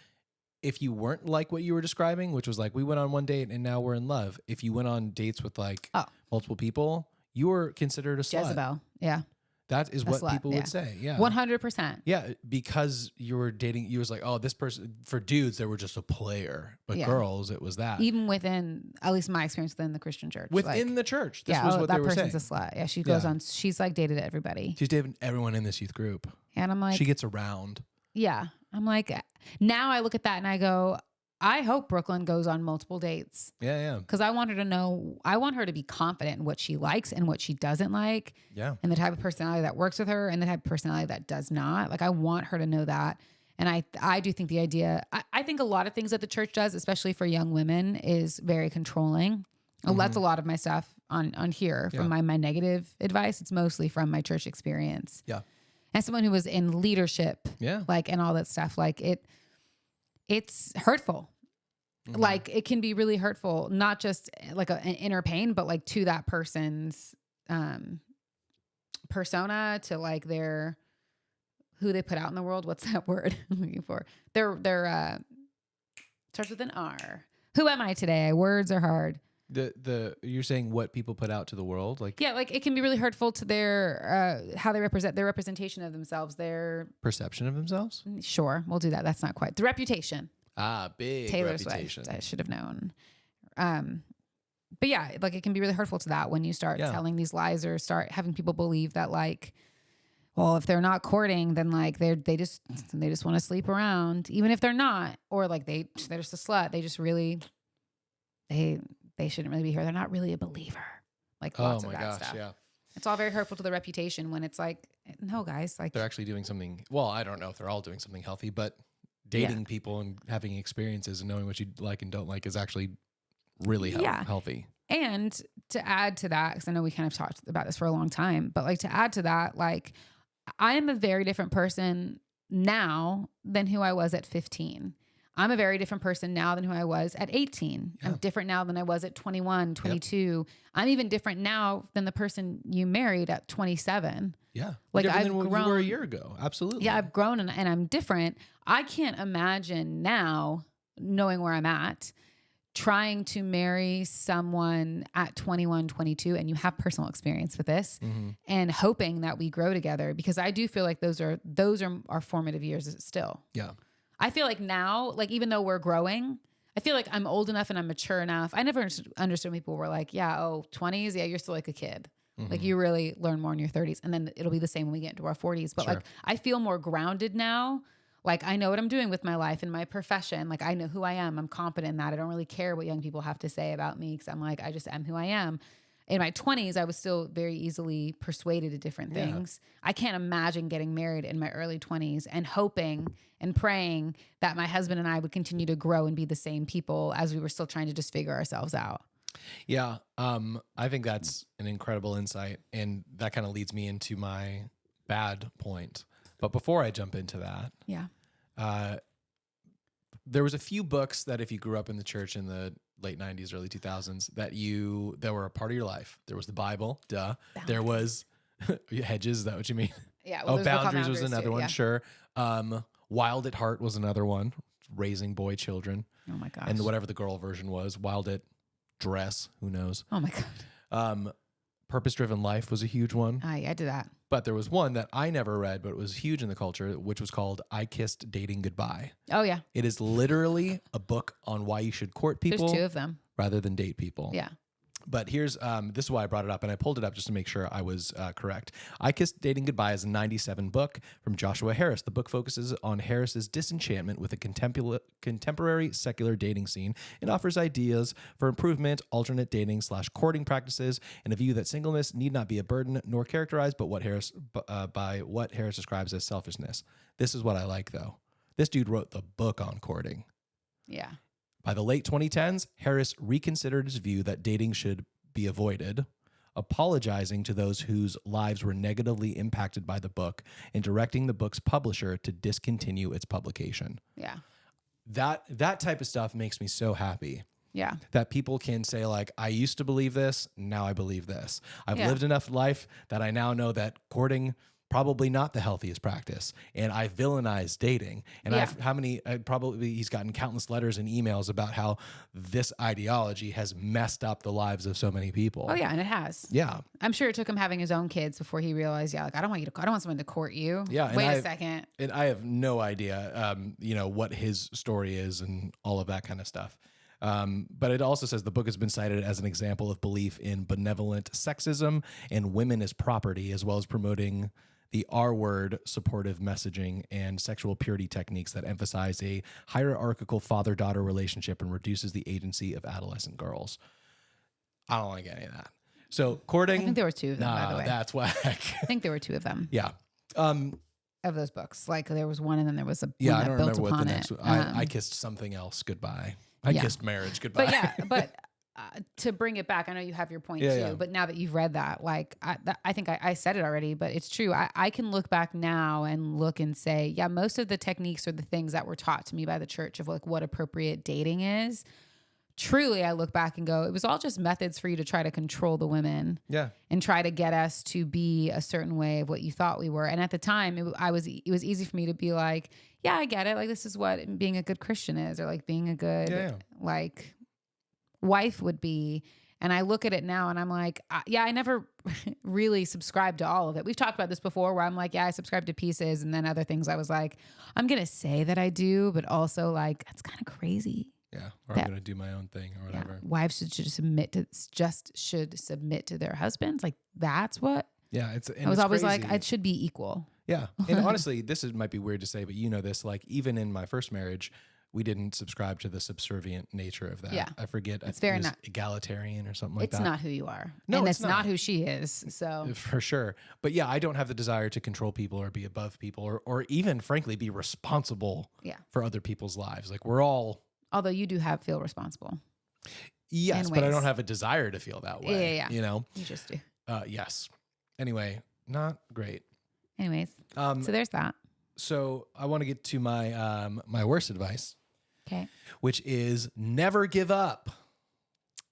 If you weren't like what you were describing, which was like, we went on one date and now we're in love. If you went on dates with like multiple people, you were considered a slut. Jezebel. Yeah. That is what people would say. Yeah. 100%. Yeah. Because you were dating, you was like, oh, this person, for dudes, they were just a player, but girls, it was that. Even within, at least my experience within the Christian church. Within the church. This was what they were saying. That person's a slut. Yeah. She goes on, she's like dated everybody. She's dated everyone in this youth group. And I'm like, she gets around. Yeah. I'm like, now I look at that and I go, I hope Brooklyn goes on multiple dates. Yeah, yeah. Because I want her to know, I want her to be confident in what she likes and what she doesn't like. Yeah. And the type of personality that works with her and the type of personality that does not. Like, I want her to know that. And I do think the idea, I think a lot of things that the church does, especially for young women, is very controlling. That's a lot of my stuff on here from my negative advice. It's mostly from my church experience. Yeah. As someone who was in leadership, like, and all that stuff, like it's hurtful. Like, it can be really hurtful, not just like an inner pain, but like to that person's persona, to like who they put out in the world. What's that word I'm looking for? Their starts with an R. Who am I today? Words are hard. You're saying what people put out to the world, like, yeah, like it can be really hurtful to their how they represent, their representation of themselves, their perception of themselves. Sure, we'll do that. That's not quite the reputation. Big Taylor reputation. Swift. I should have known. But yeah, like, it can be really hurtful to that when you start telling these lies or start having people believe that, like, well, if they're not courting, then like they just want to sleep around, even if they're not, or like they're just a slut. They just really they shouldn't really be here. They're not really a believer. Like, lots of that stuff. Yeah. It's all very hurtful to the reputation when it's like, no, guys, like, they're actually doing something. Well, I don't know if they're all doing something healthy, but dating people and having experiences and knowing what you like and don't like is actually really healthy. And to add to that, because I know we kind of talked about this for a long time, but like, to add to that, like, I am a very different person now than who I was at 15. I'm a very different person now than who I was at 18. Yeah. I'm different now than I was at 21, 22. Yep. I'm even different now than the person you married at 27. Yeah. Like I've than what grown you were a year ago. Absolutely. Yeah, I've grown and I'm different. I can't imagine now, knowing where I'm at, trying to marry someone at 21, 22, and you have personal experience with this, and hoping that we grow together, because I do feel like those are our formative years still. Yeah. I feel like now, like even though we're growing, I feel like I'm old enough and I'm mature enough. I never understood when people were like, yeah, 20s, yeah, you're still like a kid. Like you really learn more in your 30s, and then it'll be the same when we get into our 40s. But like I feel more grounded now. Like I know what I'm doing with my life and my profession. Like I know who I am. I'm confident in that. I don't really care what young people have to say about me, because I'm like, I just am who I am. In my 20s, I was still very easily persuaded to different things. I can't imagine getting married in my early 20s and hoping and praying that my husband and I would continue to grow and be the same people as we were still trying to just figure ourselves out. Yeah. I think that's an incredible insight. And that kind of leads me into my bad point. But before I jump into that, there was a few books that if you grew up in the church in the late 90s, early 2000s, that were a part of your life. There was the Bible, duh. Boundaries. There was Hedges, is that what you mean? Yeah. Well, Boundaries was another one, yeah. Sure. Wild at Heart was another one, raising boy children. Oh my gosh. And whatever the girl version was, Wild at Dress, who knows? Oh my God. Purpose-Driven Life was a huge one. I did that. But there was one that I never read, but it was huge in the culture, which was called I Kissed Dating Goodbye. Oh, yeah. It is literally a book on why you should court people. There's 2 of them. Rather than date people. Yeah. But here's, this is why I brought it up, and I pulled it up just to make sure I was correct. I Kissed Dating Goodbye is a 97 book from Joshua Harris. The book focuses on Harris's disenchantment with a contemporary secular dating scene and offers ideas for improvement, alternate dating / courting practices, and a view that singleness need not be a burden nor characterized by what Harris describes as selfishness. This is what I like, though. This dude wrote the book on courting. Yeah. By the late 2010s, Harris reconsidered his view that dating should be avoided, apologizing to those whose lives were negatively impacted by the book and directing the book's publisher to discontinue its publication. Yeah. That type of stuff makes me so happy. Yeah. That people can say, like, I used to believe this, now I believe this. I've lived enough life that I now know that courting probably not the healthiest practice. And I villainize dating. And he's gotten countless letters and emails about how this ideology has messed up the lives of so many people. Oh yeah. And it has. Yeah. I'm sure it took him having his own kids before he realized, I don't want someone to court you. Yeah. Wait a second. And I have no idea, what his story is and all of that kind of stuff. But it also says the book has been cited as an example of belief in benevolent sexism and women as property, as well as promoting the R-word supportive messaging and sexual purity techniques that emphasize a hierarchical father-daughter relationship and reduces the agency of adolescent girls. I don't like any of that. So courting. I think there were 2 of them, by the way. That's whack. I think there were 2 of them. Yeah. Of those books. Like there was one and then there was a one I that don't built remember what upon the next it. one. I kissed something else goodbye. I kissed marriage goodbye. But to bring it back, I know you have your point too, yeah. but now that you've read that, like, I think I said it already, but it's true. I can look back now and look and say, yeah, most of the techniques or the things that were taught to me by the church of like what appropriate dating is, truly, I look back and go, it was all just methods for you to try to control the women. Yeah. And try to get us to be a certain way of what you thought we were. And at the time, it was easy for me to be like, yeah, I get it. Like, this is what being a good Christian is, or like being a good, like, wife would be. And I look at it now and I'm like, I never really subscribed to all of it. We've talked about this before where I'm like, yeah, I subscribe to pieces. And then other things I was like, I'm going to say that I do, but also like, that's kind of crazy. Yeah. Or I'm going to do my own thing or whatever. Yeah. Wives should submit to their husbands. Like that's what. Yeah. I was always crazy. like, it should be equal. Yeah. And honestly, might be weird to say, but you know this, like even in my first marriage, we didn't subscribe to the subservient nature of that. Yeah. I forget. It's very not egalitarian or something like that. It's not who you are. No, and it's not who she is. So for sure. But yeah, I don't have the desire to control people or be above people or even frankly be responsible for other people's lives. Like we're all. Although you do feel responsible. Yes, but I don't have a desire to feel that way. Yeah. You know? You just do. Yes. Anyway, not great. Anyways. So there's that. So I want to get to my my worst advice. Okay. which is never give up.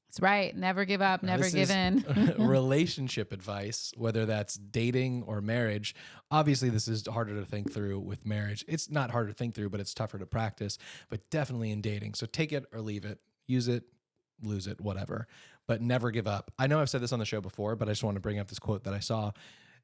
That's right. Never give up, never give in. Relationship advice, whether that's dating or marriage. Obviously, this is harder to think through with marriage. It's not harder to think through, but it's tougher to practice, but definitely in dating. So take it or leave it, use it, lose it, whatever, but never give up. I know I've said this on the show before, but I just want to bring up this quote that I saw.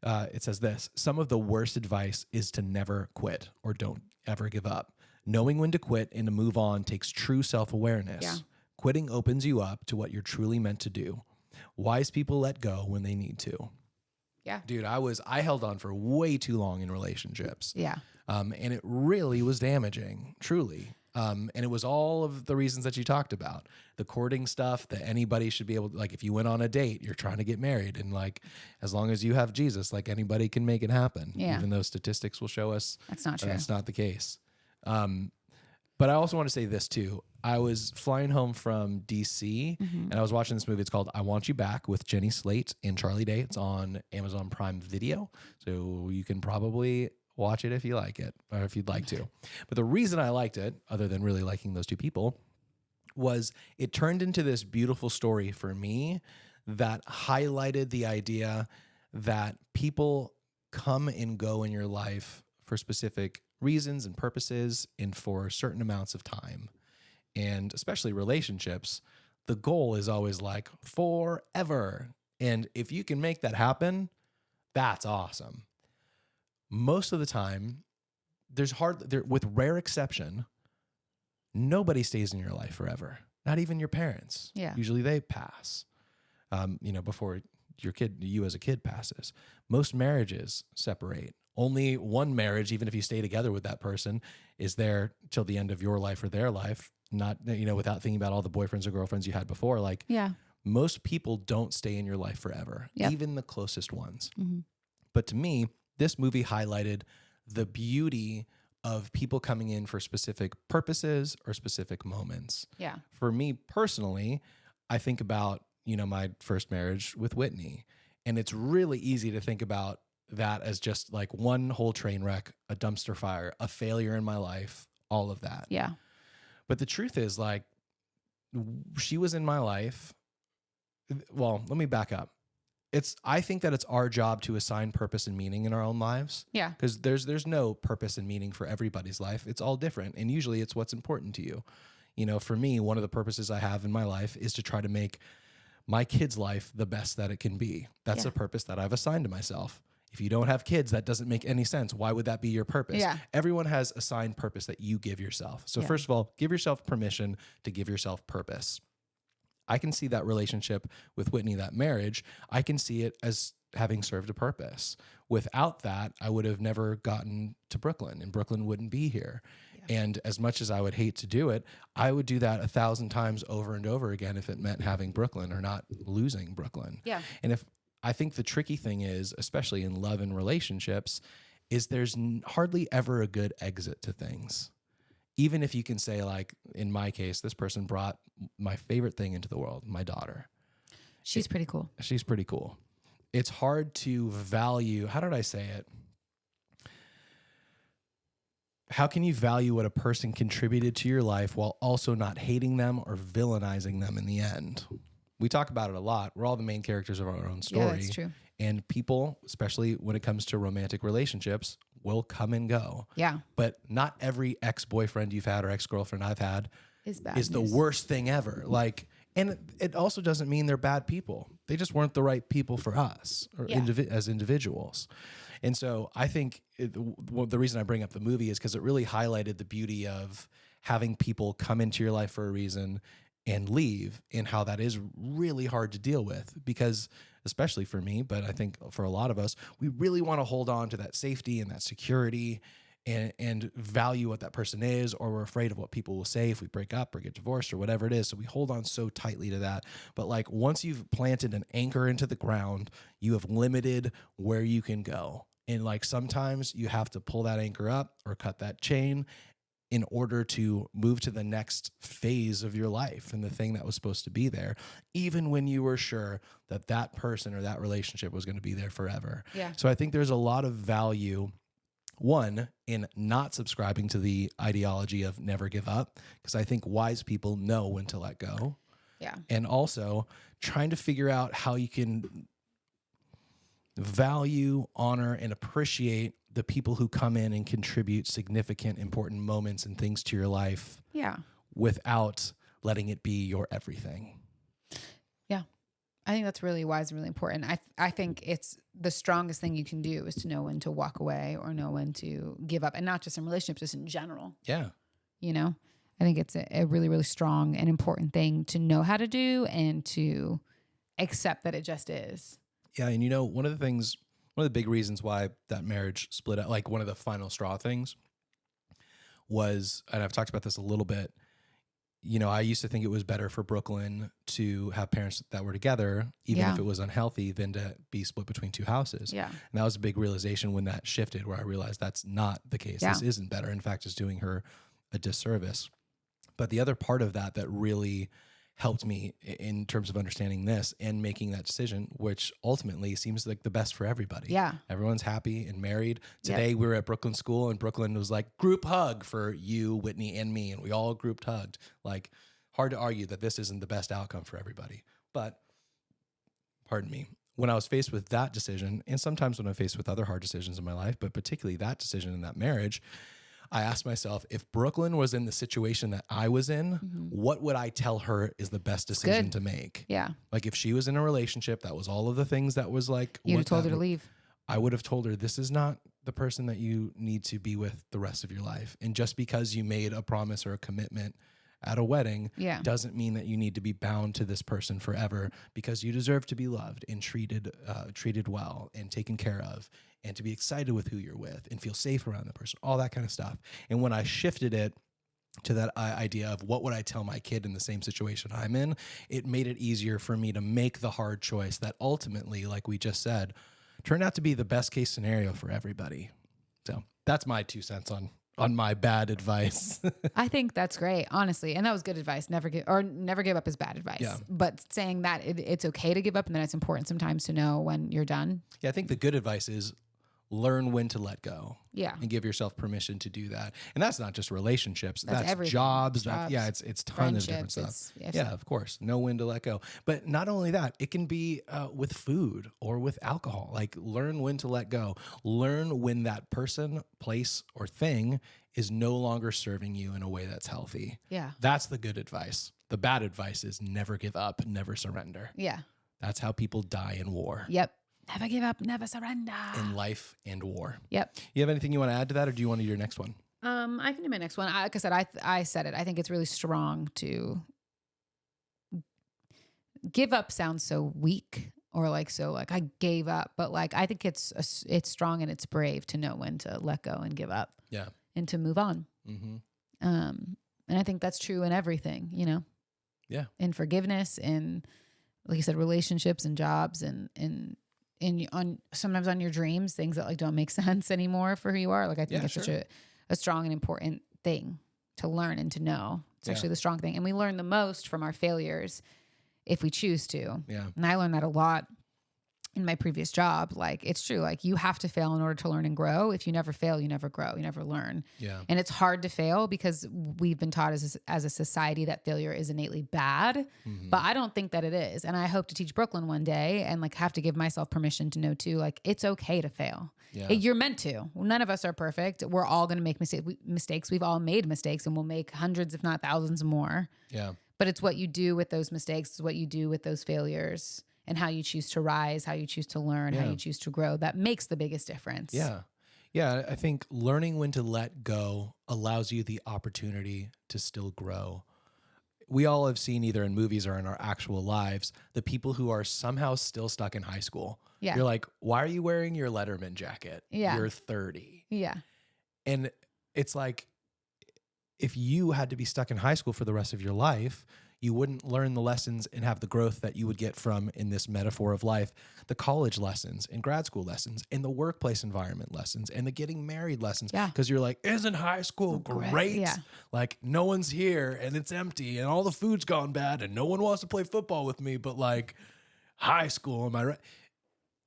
It says this: some of the worst advice is to never quit or don't ever give up. Knowing when to quit and to move on takes true self-awareness. Yeah. Quitting opens you up to what you're truly meant to do. Wise people let go when they need to. Yeah. Dude, I held on for way too long in relationships. Yeah. And it really was damaging, truly. And it was all of the reasons that you talked about. The courting stuff that anybody should be able to, like, if you went on a date, you're trying to get married, and like, as long as you have Jesus, like, anybody can make it happen. Yeah. Even though statistics will show us That's not true. that's not the case. But I also want to say this too. I was flying home from DC and I was watching this movie. It's called I Want You Back with Jenny Slate and Charlie Day. It's on Amazon Prime Video. So you can probably watch it if you like it, or if you'd like to. But the reason I liked it, other than really liking those two people, was it turned into this beautiful story for me that highlighted the idea that people come and go in your life for specific reasons and purposes and for certain amounts of time. And especially relationships, the goal is always like forever. And if you can make that happen, that's awesome. Most of the time, with rare exception, nobody stays in your life forever. Not even your parents. Yeah. Usually they pass, before you as a kid passes. Most marriages separate. Only one marriage, even if you stay together with that person, is there till the end of your life or their life. Not, without thinking about all the boyfriends or girlfriends you had before. Like, Yeah. most people don't stay in your life forever, Yep. even the closest ones. Mm-hmm. But to me, this movie highlighted the beauty of people coming in for specific purposes or specific moments. Yeah. For me personally, I think about, my first marriage with Whitney, and it's really easy to think about that as just like one whole train wreck, a dumpster fire, a failure in my life, all of that. Yeah. But the truth is, like, she was in my life. Well, let me back up. I think that it's our job to assign purpose and meaning in our own lives. Yeah. Because there's no purpose and meaning for everybody's life. It's all different. And usually it's what's important to you. For me, one of the purposes I have in my life is to try to make my kid's life the best that it can be. That's a purpose that I've assigned to myself. If you don't have kids, that doesn't make any sense. Why would that be your purpose? Yeah. Everyone has assigned purpose that you give yourself. So first of all, give yourself permission to give yourself purpose. I can see that relationship with Whitney, that marriage, I can see it as having served a purpose. Without that, I would have never gotten to Brooklyn, and Brooklyn wouldn't be here. Yeah. And as much as I would hate to do it, I would do that 1,000 times over and over again if it meant having Brooklyn or not losing Brooklyn. Yeah. And I think the tricky thing is, especially in love and relationships, is there's hardly ever a good exit to things. Even if you can say, like, in my case, this person brought my favorite thing into the world, my daughter. She's pretty cool. She's pretty cool. It's hard to value. How did I say it? How can you value what a person contributed to your life while also not hating them or villainizing them in the end? We talk about it a lot. We're all the main characters of our own story. Yeah, that's true. And people, especially when it comes to romantic relationships, will come and go. Yeah. But not every ex-boyfriend you've had or ex-girlfriend I've had Is bad. is the worst thing ever. Like, and it also doesn't mean they're bad people. They just weren't the right people for us or as individuals. And so I think the reason I bring up the movie is because it really highlighted the beauty of having people come into your life for a reason and leave, and how that is really hard to deal with, because especially for me, but I think for a lot of us, we really want to hold on to that safety and that security and value what that person is, or we're afraid of what people will say if we break up or get divorced or whatever it is. So we hold on so tightly to that. But like, once you've planted an anchor into the ground, you have limited where you can go. And like, sometimes you have to pull that anchor up or cut that chain in order to move to the next phase of your life and the thing that was supposed to be there, even when you were sure that that person or that relationship was going to be there forever. Yeah. So I think there's a lot of value One, in not subscribing to the ideology of never give up, because I think wise people know when to let go. Yeah. And also trying to figure out how you can value, honor, and appreciate the people who come in and contribute significant, important moments and things to your life. Yeah. Without letting it be your everything. Yeah. I think that's really wise and really important. I think it's the strongest thing you can do is to know when to walk away or know when to give up, and not just in relationships, just in general. Yeah. You know, I think it's a really, really strong and important thing to know how to do and to accept that it just is. Yeah. And you know, one of the big reasons why that marriage split out, like one of the final straw things was, and I've talked about this a little bit, you know, I used to think it was better for Brooklyn to have parents that were together, even if it was unhealthy, than to be split between two houses. Yeah. And that was a big realization when that shifted, where I realized that's not the case. Yeah. This isn't better. In fact, it's doing her a disservice. But the other part of that really helped me in terms of understanding this and making that decision, which ultimately seems like the best for everybody. Yeah. Everyone's happy and married. Today we were at Brooklyn School, and Brooklyn was like, group hug for you, Whitney, and me. And we all group hugged. Like, hard to argue that this isn't the best outcome for everybody. But, pardon me, when I was faced with that decision, and sometimes when I'm faced with other hard decisions in my life, but particularly that decision in that marriage, I asked myself, if Brooklyn was in the situation that I was in, what would I tell her is the best decision to make? Yeah. Like if she was in a relationship, that was all of the things that was like, You'd have told her to leave. I would have told her, this is not the person that you need to be with the rest of your life. And just because you made a promise or a commitment at a wedding doesn't mean that you need to be bound to this person forever, because you deserve to be loved and treated well and taken care of, and to be excited with who you're with and feel safe around the person, all that kind of stuff. And when I shifted it to that idea of what would I tell my kid in the same situation I'm in, it made it easier for me to make the hard choice that ultimately, like we just said, turned out to be the best case scenario for everybody. So that's my 2 cents on my bad advice. I think that's great, honestly. And that was good advice. Never give up is bad advice. Yeah. But saying that it's okay to give up, and then it's important sometimes to know when you're done. Yeah, I think the good advice is learn when to let go. Yeah. And give yourself permission to do that. And that's not just relationships. That's everything. jobs. It's tons of different Friendships, stuff. Yeah, of course. Know when to let go. But not only that, it can be with food or with alcohol. Like learn when to let go. Learn when that person, place, or thing is no longer serving you in a way that's healthy. Yeah. That's the good advice. The bad advice is never give up, never surrender. Yeah. That's how people die in war. Yep. Never give up, never surrender. In life and war. Yep. You have anything you want to add to that, or do you want to do your next one? I can do my next one. Like I said, I said it. I think it's really strong to give up. Sounds so weak, or like I gave up, but like I think it's strong and it's brave to know when to let go and give up. Yeah. And to move on. Mm-hmm. And I think that's true in everything, you know. Yeah. In forgiveness, in like you said, relationships and jobs, and sometimes on your dreams, things that like don't make sense anymore for who you are. Like I think it's such a strong and important thing to learn and to know. It's actually the strong thing. And we learn the most from our failures if we choose to. Yeah. And I learned that a lot in my previous job. Like it's true. Like you have to fail in order to learn and grow. If you never fail, you never grow, you never learn. Yeah. And it's hard to fail because we've been taught as a society that failure is innately bad, but I don't think that it is. And I hope to teach Brooklyn one day, and like have to give myself permission to know too, like it's okay to fail. Yeah. You're meant to. None of us are perfect. We're all going to make mistakes. We've all made mistakes, and we'll make hundreds, if not thousands more. Yeah. But it's what you do with those mistakes, it's what you do with those failures, and how you choose to rise, how you choose to learn, how you choose to grow, that makes the biggest difference. Yeah. Yeah. I think learning when to let go allows you the opportunity to still grow. We all have seen, either in movies or in our actual lives, the people who are somehow still stuck in high school. Yeah. You're like, why are you wearing your Letterman jacket? Yeah. You're 30. Yeah. And it's like, if you had to be stuck in high school for the rest of your life, you wouldn't learn the lessons and have the growth that you would get from, in this metaphor of life, the college lessons and grad school lessons and the workplace environment lessons and the getting married lessons. Yeah. Because you're like, isn't high school great? Yeah. Like no one's here and it's empty and all the food's gone bad and no one wants to play football with me, but like high school, am I right?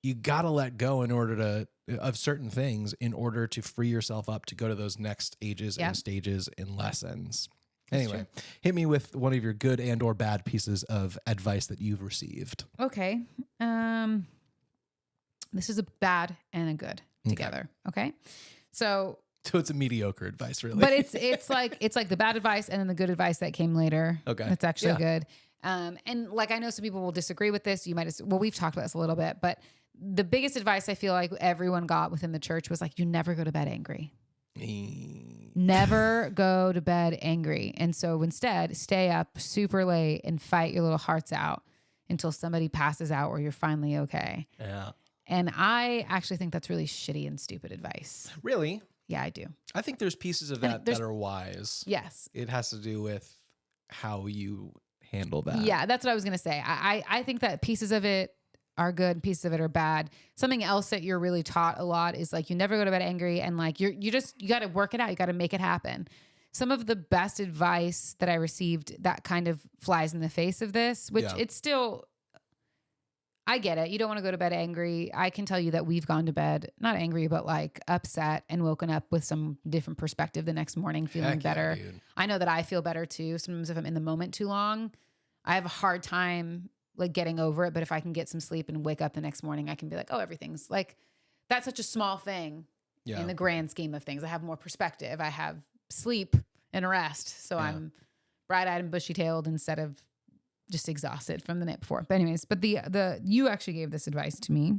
You got to let go in order of certain things in order to free yourself up to go to those next ages Yeah. and stages and lessons. That's Anyway, true. hit me with one of your good and or bad pieces of advice that you've received. Okay. This is a bad and a good together. Okay. So it's a mediocre advice, really. but it's like the bad advice and then the good advice that came later. Okay. That's actually Yeah. good. And like I know some people will disagree with this. You might we've talked about this a little bit, but the biggest advice I feel like everyone got within the church was like, you never go to bed angry. Never go to bed angry. And so instead, stay up super late and fight your little hearts out until somebody passes out or you're finally okay. Yeah. And I actually think that's really shitty and stupid advice. Really? Yeah, I do. I think there's pieces of that that are wise. Yes. It has to do with how you handle that. Yeah, that's what I was going to say. I think that pieces of it are good and pieces of it are bad. Something else that you're really taught a lot is like, you never go to bed angry, and like, you got to work it out. You got to make it happen. Some of the best advice that I received that kind of flies in the face of this, which it's still, I get it. You don't want to go to bed angry. I can tell you that we've gone to bed, not angry, but like upset and woken up with some different perspective the next morning, feeling better. Yeah, dude. I know that I feel better too. Sometimes if I'm in the moment too long, I have a hard time like getting over it. But if I can get some sleep and wake up the next morning, I can be like, oh, everything's like, that's such a small thing in the grand scheme of things. I have more perspective. I have sleep and rest. So I'm bright-eyed and bushy-tailed instead of just exhausted from the night before. But anyways, but you actually gave this advice to me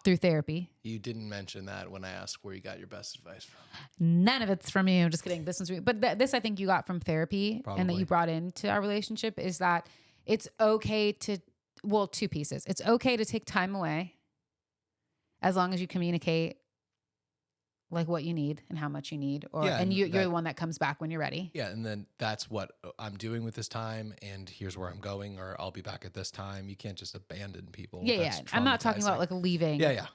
through therapy. You didn't mention that when I asked where you got your best advice from. None of it's from you. Just kidding. This one's from you. But this I think you got from therapy and that you brought into our relationship is that it's okay to, well, two pieces. It's okay to take time away as long as you communicate like what you need and how much you need, and you're the one that comes back when you're ready. Yeah, and then that's what I'm doing with this time, and here's where I'm going, or I'll be back at this time. You can't just abandon people. Yeah. I'm not talking about like leaving. Yeah.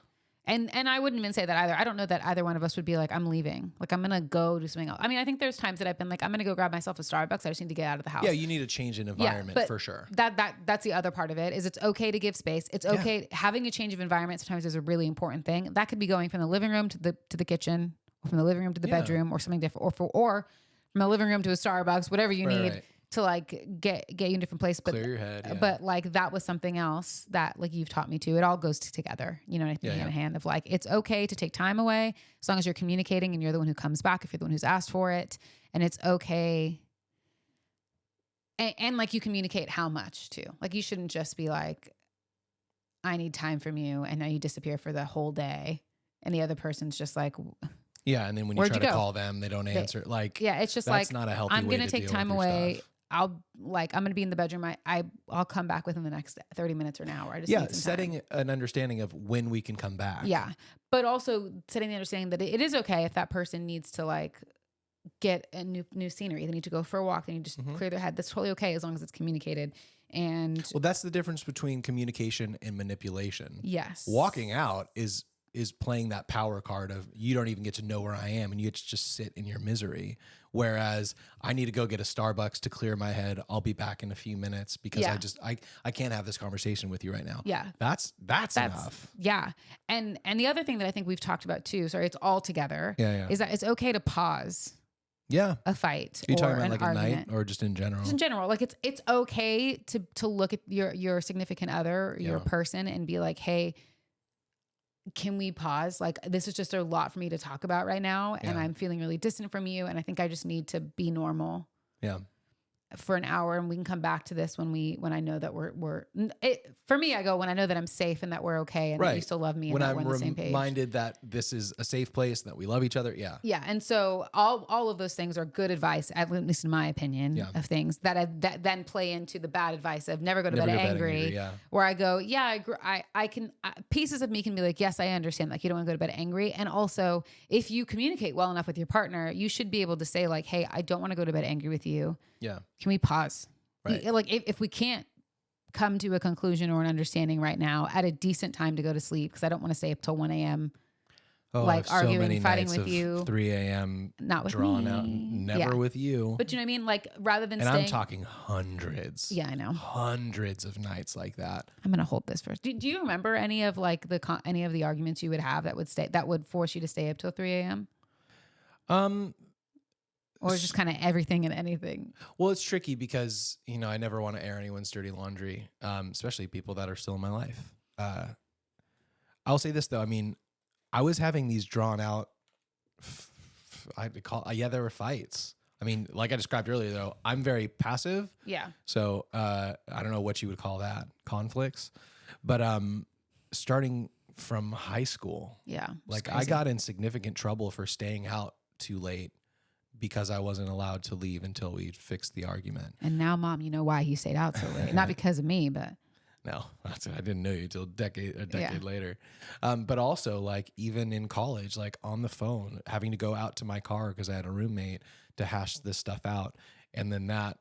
And I wouldn't even say that either. I don't know that either one of us would be like, I'm leaving. Like, I'm going to go do something else. I mean, I think there's times that I've been like, I'm going to go grab myself a Starbucks. I just need to get out of the house. Yeah, you need a change in environment for sure. That's the other part of it is it's okay to give space. It's okay. Having a change of environment sometimes is a really important thing. That could be going from the living room to the kitchen, or from the living room to the bedroom, or something different, or from the living room to a Starbucks, whatever you need. To like get you in a different place, but clear your head. Yeah. But like that was something else that like you've taught me to. It all goes together, you know what I mean? Hand in hand of like, it's okay to take time away as long as you're communicating and you're the one who comes back if you're the one who's asked for it. And it's okay. And like you communicate how much too. Like you shouldn't just be like, I need time from you. And now you disappear for the whole day. And the other person's just like, yeah. And then when you try to call them, they don't answer. Like, yeah, it's just that's like, not a healthy I'm way going to to take deal time with your away. stuff. I'm going to be in the bedroom. I'll come back within the next 30 minutes or an hour. I just need some setting time. an understanding of when we can come back. Yeah. But also setting the understanding that it is okay if that person needs to like get a new scenery. They need to go for a walk. They need to just clear their head. That's totally okay as long as it's communicated. And well, that's the difference between communication and manipulation. Yes. Walking out is playing that power card of you don't even get to know where I am and you get to just sit in your misery. Whereas I need to go get a Starbucks to clear my head. I'll be back in a few minutes because I can't have this conversation with you right now. Yeah. That's enough. Yeah. And the other thing that I think we've talked about too, sorry, it's all together, is that it's okay to pause a fight. Are you talking about an like argument. a night or just in general? Just in general. Like it's okay to look at your significant other, your person and be like, hey, can we pause? Like, this is just a lot for me to talk about right now. And I'm feeling really distant from you. And I think I just need to be normal. Yeah. For an hour, and we can come back to this when I know that for me, I go when I know that I'm safe and that we're okay and that you still love me and that we're on the same page. When I'm reminded that this is a safe place and that we love each other. Yeah. Yeah. And so all of those things are good advice, at least in my opinion, of things that then play into the bad advice of never go to bed angry. Where I go, I agree. I can pieces of me can be like, yes, I understand. Like you don't want to go to bed angry. And also if you communicate well enough with your partner, you should be able to say like, hey, I don't want to go to bed angry with you. Yeah. Can we pause? Right. Like if we can't come to a conclusion or an understanding right now at a decent time to go to sleep, because I don't want to stay up till 1 a.m. like so arguing, many fighting nights with of you. 3 a.m. Not with drawn me. out, never Yeah. with you. But you know what I mean? Like rather than And staying. I'm talking hundreds. Yeah, I know. Hundreds of nights like that. I'm gonna hold this first. Do you remember any of like any of the arguments you would have that would force you to stay up till 3 a.m.? Or just kind of everything and anything? Well, it's tricky because, I never want to air anyone's dirty laundry, especially people that are still in my life. I'll say this though. I mean, I was having these drawn out, there were fights. I mean, like I described earlier though, I'm very passive. Yeah. So, I don't know what you would call that, conflicts, but, starting from high school, Yeah. like I got in significant trouble for staying out too late because I wasn't allowed to leave until we fixed the argument. And now, Mom, you know why he stayed out so late. Not because of me, but. No, I didn't know you until a decade later. But also, like, even in college, like on the phone, having to go out to my car because I had a roommate to hash this stuff out. And then that,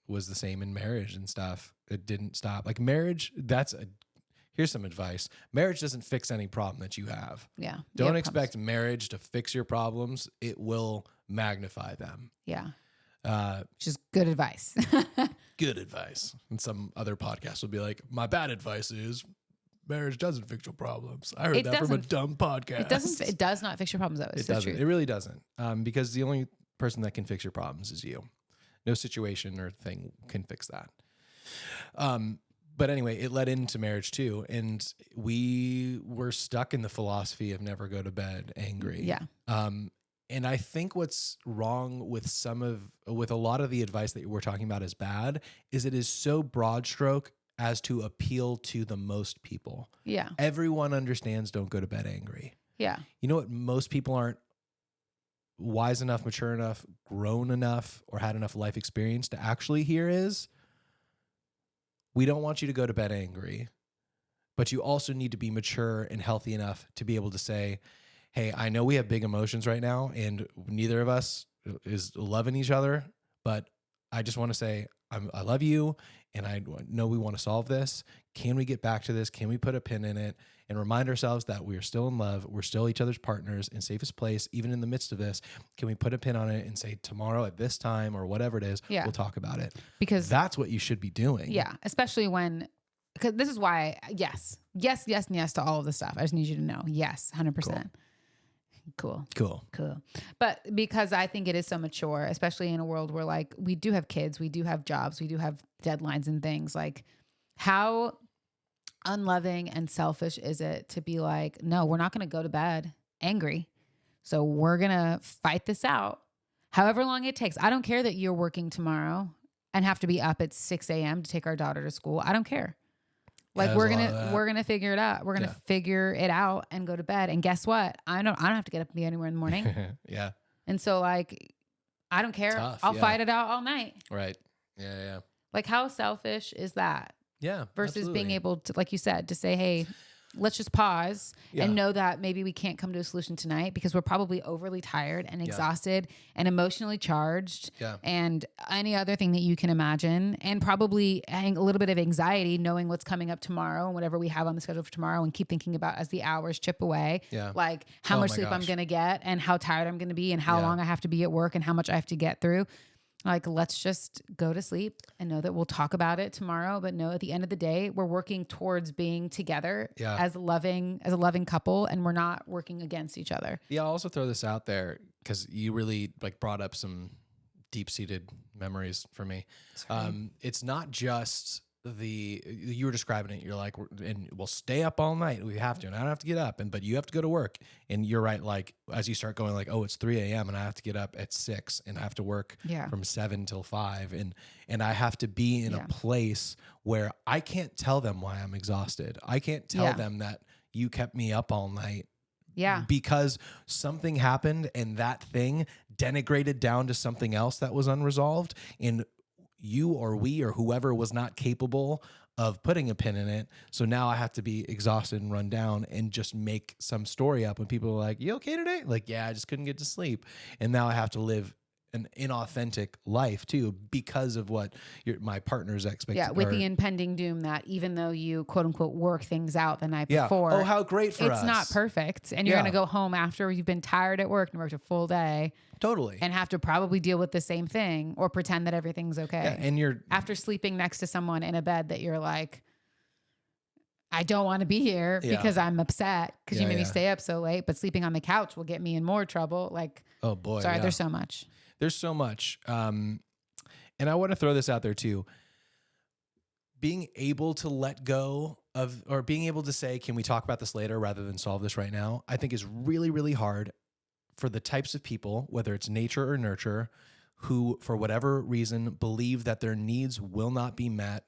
was the same in marriage and stuff. It didn't stop. Like marriage, here's some advice. Marriage doesn't fix any problem that you have. Yeah. Don't expect marriage to fix your problems. It will magnify them. Yeah. Which is good advice. Good advice. And some other podcast will be like, my bad advice is marriage doesn't fix your problems. I heard that from a dumb podcast. It does not fix your problems though. It doesn't. It really doesn't. Because the only person that can fix your problems is you. No situation or thing can fix that. But anyway, it led into marriage too. And we were stuck in the philosophy of never go to bed angry. Yeah. And I think what's wrong with with a lot of the advice that we're talking about is bad, is it is so broad stroke as to appeal to the most people. Yeah. Everyone understands don't go to bed angry. Yeah. You know what? Most people aren't wise enough, mature enough, grown enough, or had enough life experience to actually hear is, we don't want you to go to bed angry, but you also need to be mature and healthy enough to be able to say, hey, I know we have big emotions right now and neither of us is loving each other, but I just want to say, I love you and I know we want to solve this. Can we get back to this? Can we put a pin in it and remind ourselves that we are still in love? We're still each other's partners and safest place, even in the midst of this. Can we put a pin on it and say tomorrow at this time or whatever it is, we'll talk about it? Because that's what you should be doing. Yeah. Especially because this is why, yes, to all of the stuff. I just need you to know. Yes, 100%. Cool. But because I think it is so mature, especially in a world where like we do have kids, we do have jobs, we do have deadlines and things, like how unloving and selfish is it to be like, no, we're not going to go to bed angry. So we're going to fight this out however long it takes. I don't care that you're working tomorrow and have to be up at 6 a.m. to take our daughter to school. I don't care. Like we're gonna figure it out. We're gonna figure it out and go to bed. And guess what? I don't have to get up and be anywhere in the morning. Yeah. And so like, I don't care. I'll fight it out all night. Right. Yeah. Like how selfish is that? Yeah. Versus absolutely. being able to, like you said, to say, hey, let's just pause and know that maybe we can't come to a solution tonight because we're probably overly tired and exhausted and emotionally charged and any other thing that you can imagine, and probably a little bit of anxiety knowing what's coming up tomorrow and whatever we have on the schedule for tomorrow, and keep thinking about as the hours chip away, like how much sleep I'm going to get and how tired I'm going to be and how long I have to be at work and how much I have to get through. Like, let's just go to sleep and know that we'll talk about it tomorrow. But know at the end of the day, we're working towards being together as a loving couple, and we're not working against each other. Yeah, I'll also throw this out there because you really like brought up some deep-seated memories for me. It's not just you were describing it. You're like, and we'll stay up all night. We have to, and I don't have to get up, but you have to go to work. And you're right. Like as you start going like, oh, it's 3 a.m. and I have to get up at 6 and I have to work from 7 till 5. And I have to be in a place where I can't tell them why I'm exhausted. I can't tell them that you kept me up all night. Yeah. Because something happened and that thing denigrated down to something else that was unresolved. And you or we or whoever was not capable of putting a pin in it. So now I have to be exhausted and run down and just make some story up when people are like, you okay today? Like, yeah, I just couldn't get to sleep. And now I have to live an inauthentic life too, because of what my partner's expectation. Yeah, with the impending doom that even though you quote unquote work things out the night before, oh, how great for us. It's not perfect. And you're going to go home after you've been tired at work and worked a full day. Totally. And have to probably deal with the same thing or pretend that everything's okay. Yeah, and you're after sleeping next to someone in a bed that you're like, I don't want to be here because I'm upset because you made me stay up so late, but sleeping on the couch will get me in more trouble. Like, oh boy, sorry, there's so much. There's so much. And I want to throw this out there too. Being able to let go of, or being able to say, can we talk about this later rather than solve this right now, I think is really, really hard for the types of people, whether it's nature or nurture, who for whatever reason believe that their needs will not be met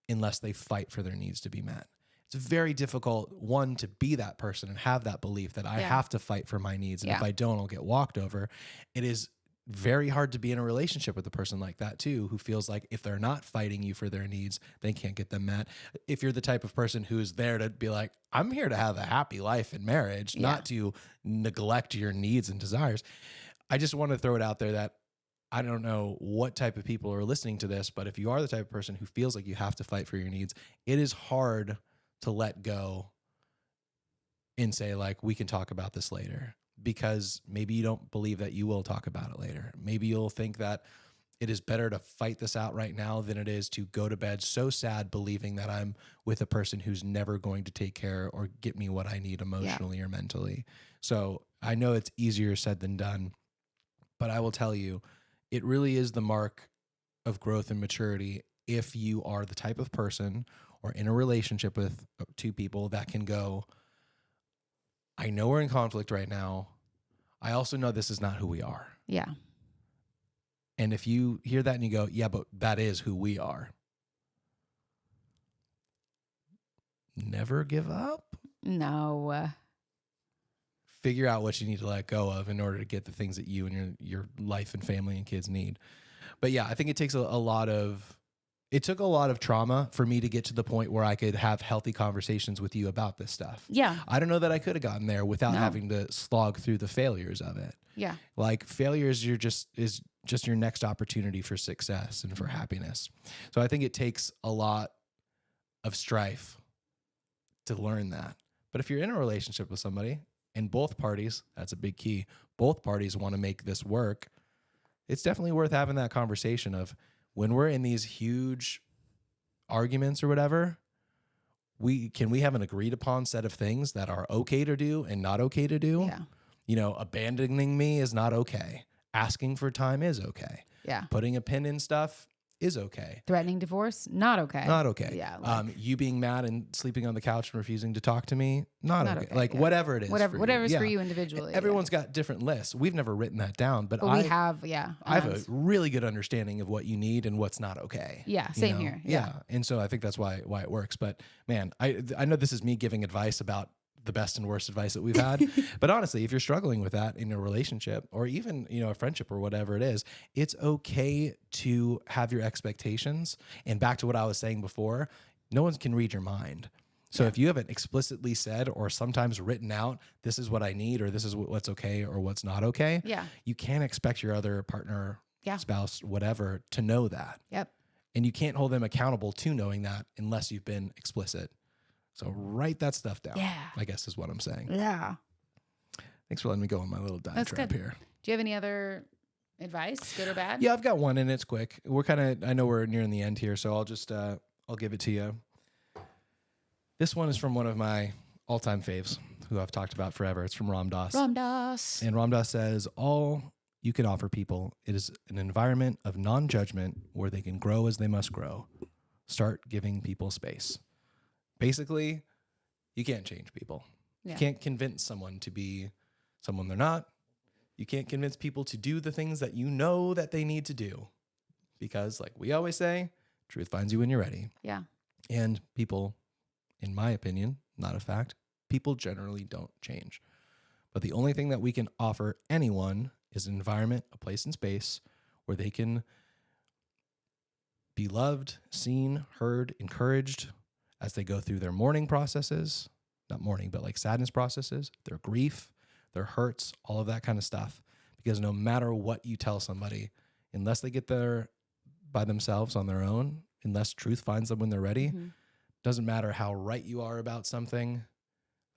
unless they fight for their needs to be met. It's very difficult, one, to be that person and have that belief that I have to fight for my needs. And if I don't, I'll get walked over. It is very hard to be in a relationship with a person like that too, who feels like if they're not fighting you for their needs, they can't get them met. If you're the type of person who's there to be like, I'm here to have a happy life in marriage, not to neglect your needs and desires. I just want to throw it out there that I don't know what type of people are listening to this, but if you are the type of person who feels like you have to fight for your needs, it is hard to let go and say, like, we can talk about this later, because maybe you don't believe that you will talk about it later. Maybe you'll think that it is better to fight this out right now than it is to go to bed so sad believing that I'm with a person who's never going to take care or get me what I need emotionally or mentally. So I know it's easier said than done, but I will tell you, it really is the mark of growth and maturity if you are the type of person or in a relationship with two people that can go, I know we're in conflict right now. I also know this is not who we are. Yeah. And if you hear that and you go, yeah, but that is who we are. Never give up. No. Figure out what you need to let go of in order to get the things that you and your life and family and kids need. But yeah, I think it takes it took a lot of trauma for me to get to the point where I could have healthy conversations with you about this stuff. Yeah. I don't know that I could have gotten there without having to slog through the failures of it. Yeah. Like failures, is just your next opportunity for success and for happiness. So I think it takes a lot of strife to learn that. But if you're in a relationship with somebody and both parties, that's a big key, both parties want to make this work, it's definitely worth having that conversation of, when we're in these huge arguments or whatever, we have an agreed upon set of things that are okay to do and not okay to do. Yeah. You know, abandoning me is not okay. Asking for time is okay. Yeah. Putting a pin in stuff is okay. Threatening divorce, not okay. Not okay. Yeah. You being mad and sleeping on the couch and refusing to talk to me, not okay. Like whatever it is. Whatever's for you individually. Everyone's got different lists. We've never written that down, but we have, I have a really good understanding of what you need and what's not okay. Yeah, same here. Yeah. And so I think that's why it works. But man, I know this is me giving advice about the best and worst advice that we've had. But honestly, if you're struggling with that in a relationship or even, a friendship or whatever it is, it's okay to have your expectations. And back to what I was saying before, no one can read your mind. So if you haven't explicitly said or sometimes written out, this is what I need, or this is what's okay or what's not okay, you can't expect your other partner, spouse, whatever, to know that. Yep. And you can't hold them accountable to knowing that unless you've been explicit. So write that stuff down, I guess is what I'm saying. Yeah. Thanks for letting me go on my little diatribe here. Do you have any other advice, good or bad? Yeah, I've got one, and it's quick. I know we're nearing the end here, so I'll just, I'll give it to you. This one is from one of my all-time faves, who I've talked about forever. It's from Ram Dass. Ram Dass. And Ram Dass says, all you can offer people, it is an environment of non-judgment where they can grow as they must grow. Start giving people space. Basically, you can't change people. You can't convince someone to be someone they're not. You can't convince people to do the things that you know that they need to do. Because, like we always say, truth finds you when you're ready. Yeah. And people, in my opinion, not a fact, people generally don't change. But the only thing that we can offer anyone is an environment, a place and space where they can be loved, seen, heard, encouraged, as they go through their mourning processes, not mourning, but like sadness processes, their grief, their hurts, all of that kind of stuff. Because no matter what you tell somebody, unless they get there by themselves on their own, unless truth finds them when they're ready, doesn't matter how right you are about something,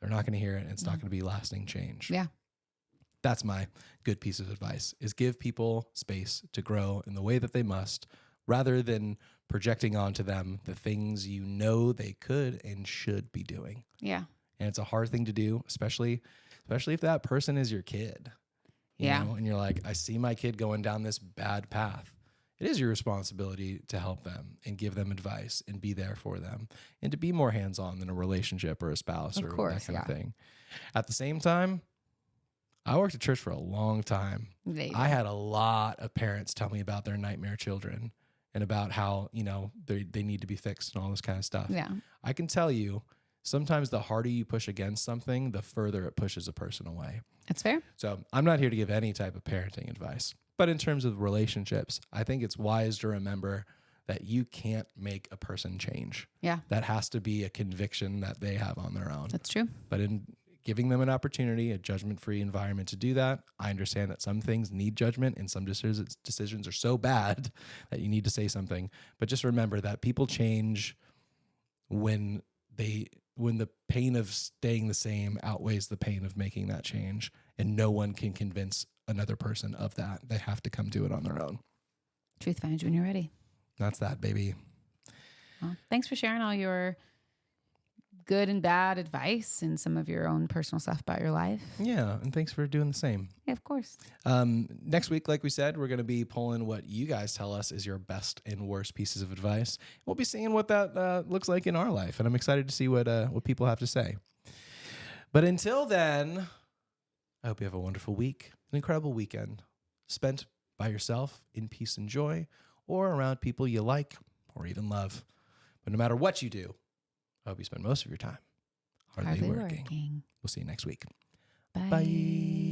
they're not going to hear it, and it's not going to be lasting change. Yeah. That's my good piece of advice, is give people space to grow in the way that they must, rather than projecting onto them the things you know they could and should be doing. Yeah. And it's a hard thing to do, especially if that person is your kid. You know, and you're like, I see my kid going down this bad path. It is your responsibility to help them and give them advice and be there for them and to be more hands-on than a relationship or a spouse or that kind of thing. At the same time, I worked at church for a long time. I had a lot of parents tell me about their nightmare children and about how, you know, they need to be fixed and all this kind of stuff. Yeah. I can tell you, sometimes the harder you push against something, the further it pushes a person away. That's fair. So I'm not here to give any type of parenting advice. But in terms of relationships, I think it's wise to remember that you can't make a person change. Yeah. That has to be a conviction that they have on their own. That's true. But in giving them an opportunity, a judgment-free environment to do that, I understand that some things need judgment and some decisions are so bad that you need to say something. But just remember that people change when the pain of staying the same outweighs the pain of making that change. And no one can convince another person of that. They have to come do it on their own. Truth finds you when you're ready. That's that, baby. Well, thanks for sharing all your good and bad advice and some of your own personal stuff about your life. Yeah, and thanks for doing the same. Yeah, of course. Next week, like we said, we're going to be pulling what you guys tell us is your best and worst pieces of advice. We'll be seeing what that looks like in our life, and I'm excited to see what people have to say. But until then, I hope you have a wonderful week, an incredible weekend spent by yourself in peace and joy, or around people you like or even love. But no matter what you do, I hope you spend most of your time hardly working. We'll see you next week. Bye. Bye.